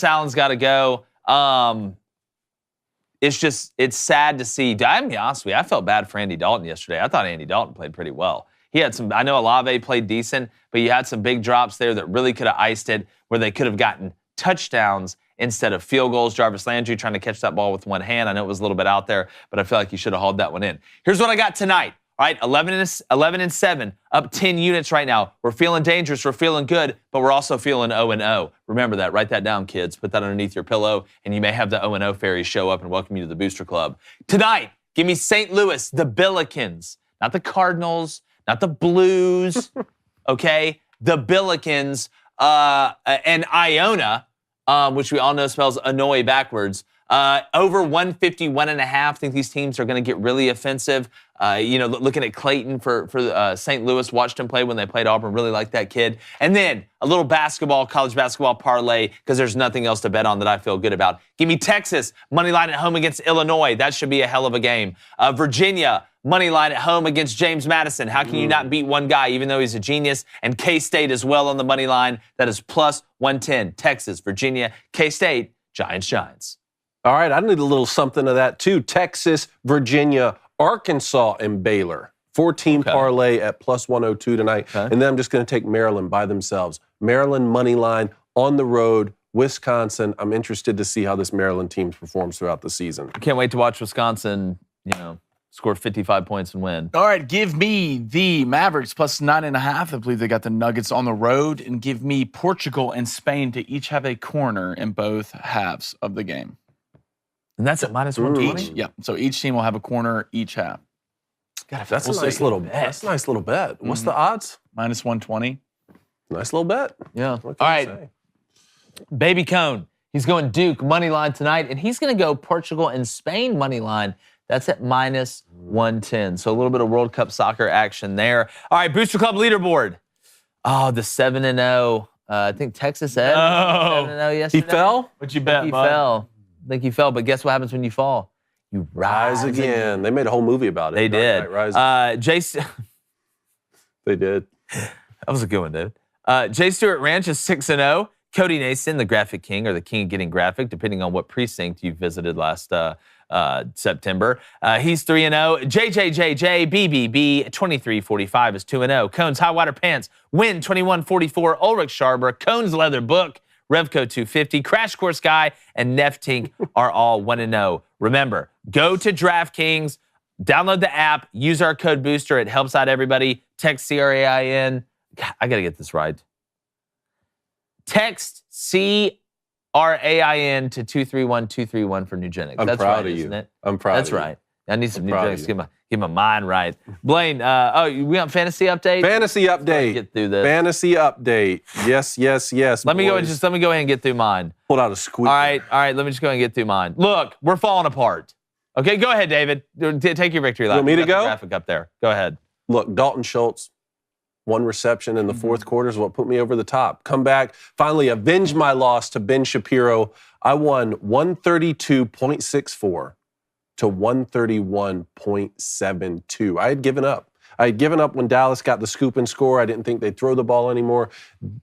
sad to see. I'm going to be honest with you. I felt bad for Andy Dalton yesterday. I thought Andy Dalton played pretty well. He had some, I know Olave played decent, but you had some big drops there that really could have iced it, where they could have gotten touchdowns instead of field goals. Jarvis Landry trying to catch that ball with one hand. I know it was a little bit out there, but I feel like you should have hauled that one in. Here's what I got tonight. All right, 11-7, up 10 units right now. We're feeling dangerous. We're feeling good, but we're also feeling 0-0. Remember that. Write that down, kids. Put that underneath your pillow, and you may have the 0-0 fairies show up and welcome you to the Booster Club. Tonight, give me St. Louis, the Billikens, not the Cardinals, not the Blues, okay? The Billikens and Iona, which we all know spells annoy backwards. Over 151.5. I think these teams are going to get really offensive. Looking at Clayton for St. Louis, watched him play when they played Auburn, really liked that kid. And then a little college basketball parlay, because there's nothing else to bet on that I feel good about. Give me Texas, money line at home against Illinois. That should be a hell of a game. Virginia, money line at home against James Madison. How can you not beat one guy, even though he's a genius? And K-State as well on the money line. That is plus 110. Texas, Virginia, K-State, Giants. All right, I need a little something of that too. Texas, Virginia, Arkansas, and Baylor. 4-team parlay at plus 102 tonight. And then I'm just going to take Maryland by themselves. Maryland money line on the road Wisconsin. I'm interested to see how this Maryland team performs throughout the season. I can't wait to watch Wisconsin, score 55 points and win. All right, give me the Mavericks plus 9.5. I believe they got the Nuggets on the road. And give me Portugal and Spain to each have a corner in both halves of the game. And that's at minus 120? Yeah, so each team will have a corner each half. God, that's a nice little bet. That's a nice little bet. What's the odds? Minus 120. Nice little bet. Yeah. All right. Baby Cone. He's going Duke money line tonight, and he's going to go Portugal and Spain money line. That's at minus 110. So a little bit of World Cup soccer action there. All right, Booster Club leaderboard. Oh, the 7-0. I think Texas Ed 7-0 yesterday. He fell? What'd you bet, He bud? fell. I think he fell, but guess what happens when you fall? You rise again. They made a whole movie about it. They did. Jace. They did. That was a good one, dude. Jay Stewart Ranch is 6-0. Cody Nason, the Graphic King, or the King of Getting Graphic, depending on what precinct you visited last September. He's 3-0. JJJJ BBB 2345 is 2-0. Cone's High Water Pants win 2144. Ulrich Sharber, Cone's Leather Book, Revco 250, Crash Course Guy, and Neftink are all 1-0. Remember, go to DraftKings, download the app, use our code Booster. It helps out everybody. Text CRAIN. God, I got to get this right. Text CRAIN to 231231 for Nugenics. I'm That's proud right, of you. Isn't it? I'm proud That's of you. right. I need some proud Nugenics of to get my mind right. Blaine, we on fantasy update? Fantasy update. Get through this. Fantasy update. Yes. Let me go boys. and go ahead and get through mine. Pulled out a squeak. All right. Let me just go ahead and get through mine. Look, we're falling apart. Okay, go ahead, David. Take your victory lap. You want me to got the go? graphic up there. Go ahead. Look, Dalton Schultz, one reception in the fourth quarter is what put me over the top. Come back, finally avenge my loss to Ben Shapiro. I won 132.64 to 131.72. I had given up. When Dallas got the scoop and score. I didn't think they'd throw the ball anymore.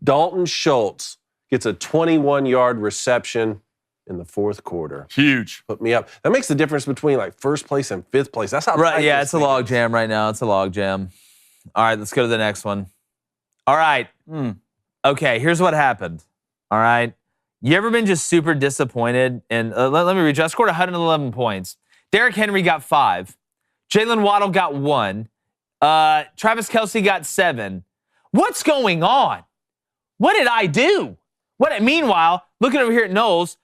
Dalton Schultz gets a 21-yard reception in the fourth quarter. Huge. Put me up. That makes the difference between like first place and fifth place. That's how Right, yeah, it's a log jam right now. It's a log jam. All right, let's go to the next one. All right. Okay, here's what happened. All right. You ever been just super disappointed? And let me read you. I scored 111 points. Derrick Henry got 5. Jalen Waddle got 1. Travis Kelce got 7. What's going on? What did I do? Meanwhile, looking over here at Knowles,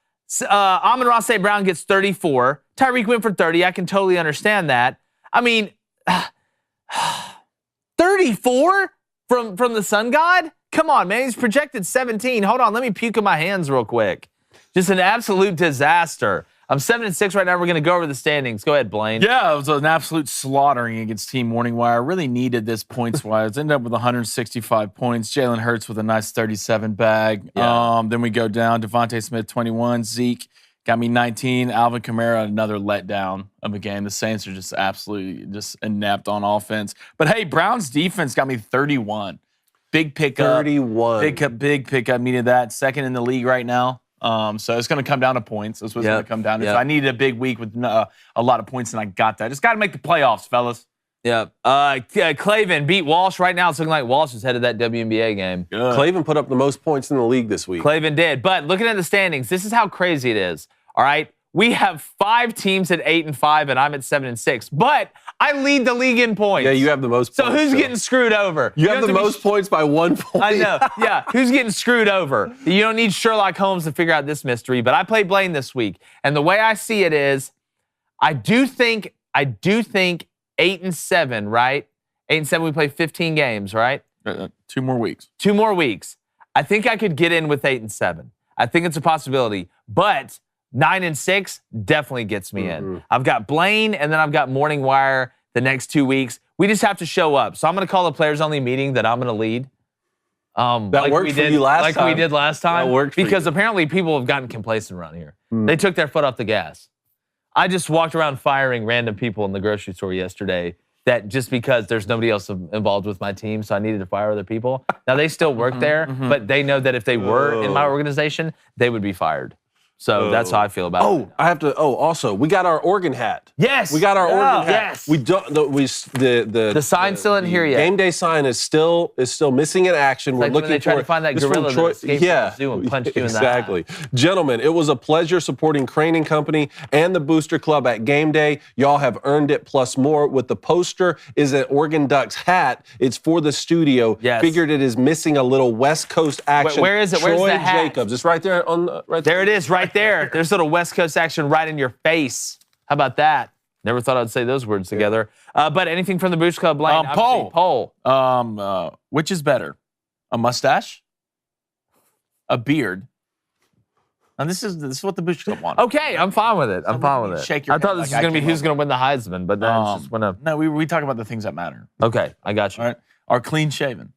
Amon-Ra St. Brown gets 34. Tyreek went for 30. I can totally understand that. I mean, 34 from the Sun God? Come on, man. He's projected 17. Hold on. Let me puke in my hands real quick. Just an absolute disaster. I'm 7-6 right now. We're going to go over the standings. Go ahead, Blaine. Yeah, it was an absolute slaughtering against Team Morning Wire. Really needed this points-wise. Ended up with 165 points. Jalen Hurts with a nice 37 bag. Yeah. Then we go down. Devontae Smith, 21. Zeke got me 19. Alvin Kamara, another letdown of a game. The Saints are just absolutely just inept on offense. But, hey, Browns defense got me 31. Big pickup. 31. Big pickup. Needed that. Second in the league right now. So it's going to come down to points. That's what it's going to come down to. So I needed a big week with a lot of points, and I got that. Just got to make the playoffs, fellas. Yeah. Clavin beat Walsh. Right now, it's looking like Walsh is headed that WNBA game. Good. Clavin put up the most points in the league this week. Clavin did. But looking at the standings, this is how crazy it is. All right. We have 5 teams at 8-5, and I'm at 7-6. But I lead the league in points. Yeah, you have the most points. So who's getting screwed over? You have the most points by 1 point. I know. Yeah. Who's getting screwed over? You don't need Sherlock Holmes to figure out this mystery, but I played Blaine this week. And the way I see it is, I do think 8-7, right? 8-7, we play 15 games, right? 2 more weeks. 2 more weeks. I think I could get in with 8-7. I think it's a possibility. But 9-6 definitely gets me in. I've got Blaine, and then I've got Morning Wire the next 2 weeks. We just have to show up. So I'm going to call a players-only meeting that I'm going to lead. That worked for you last time. Like we did last time. That worked for because you. apparently people have gotten complacent around here. They took their foot off the gas. I just walked around firing random people in the grocery store yesterday that just because there's nobody else involved with my team, so I needed to fire other people. Now, they still work there, but they know that if they were in my organization, they would be fired. So that's how I feel about it. I have to. Also, we got our Oregon hat. Yes, we got our Oregon hat. Yes, we don't. The sign's still in here yet. Game day sign is still missing in action. We're like looking when they try for to find that gorilla that escaped from the zoo and punched you in the eye. Exactly, gentlemen. It was a pleasure supporting Crane and Company and the Booster Club at Game Day. Y'all have earned it plus more. With the poster is an Oregon Ducks hat. It's for the studio. Yes. Figured it is missing a little West Coast action. Where is it? Where's Troy the hat? Jacobs. It's right there on the right there. It is right there. There's a little West Coast action right in your face. How about that? Never thought I'd say those words together. But anything from the Booster Club line? Poll. Which is better, a mustache, a beard? And this is what the Booster Club wants. Okay, I'm fine with it. I'm fine with it. Shake your I thought head this like was going to be came who's up going to win the Heisman, but then it's just when No, we talk about the things that matter. Okay, I got you. All right. Are clean shaven.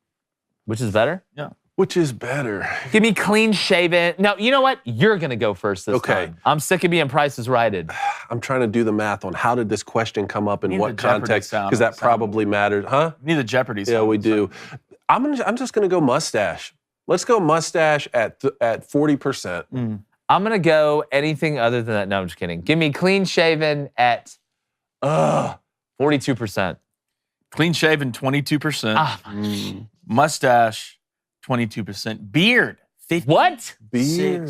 Which is better? Yeah. Which is better? Give me clean shaven. No, you know what? You're going to go first this time. I'm sick of being prices righted. I'm trying to do the math on how did this question come up in what context, sound because that probably matters, huh? We need the Jeopardy sound. Yeah, we do. I'm just gonna go mustache. Let's go mustache at 40%. I'm going to go anything other than that. No, I'm just kidding. Give me clean shaven at 42%. Clean shaven, 22%. Mustache, 22%. Beard, 56%. What? Beard.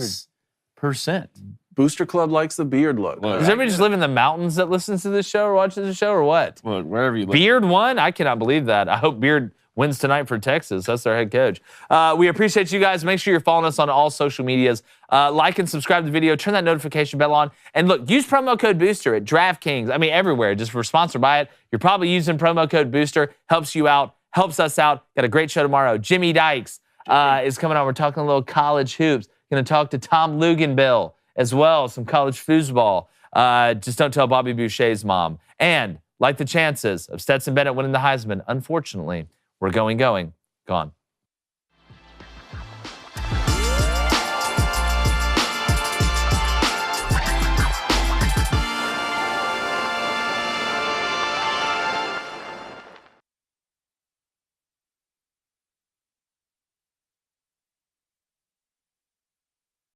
Booster Club likes the beard look. Does everybody just live in the mountains that listens to this show or watches the show or what? Look, wherever you live. Beard won? I cannot believe that. I hope Beard wins tonight for Texas. That's their head coach. We appreciate you guys. Make sure you're following us on all social medias. Like and subscribe to the video. Turn that notification bell on. And look, use promo code BOOSTER at DraftKings. I mean, everywhere. Just we're sponsored by it. You're probably using promo code BOOSTER. Helps you out. Helps us out. Got a great show tomorrow. Jimmy Dykes is coming on. We're talking a little college hoops. Going to talk to Tom Luganbill as well. Some college foosball. Just don't tell Bobby Boucher's mom. And like the chances of Stetson Bennett winning the Heisman, unfortunately, we're going, gone.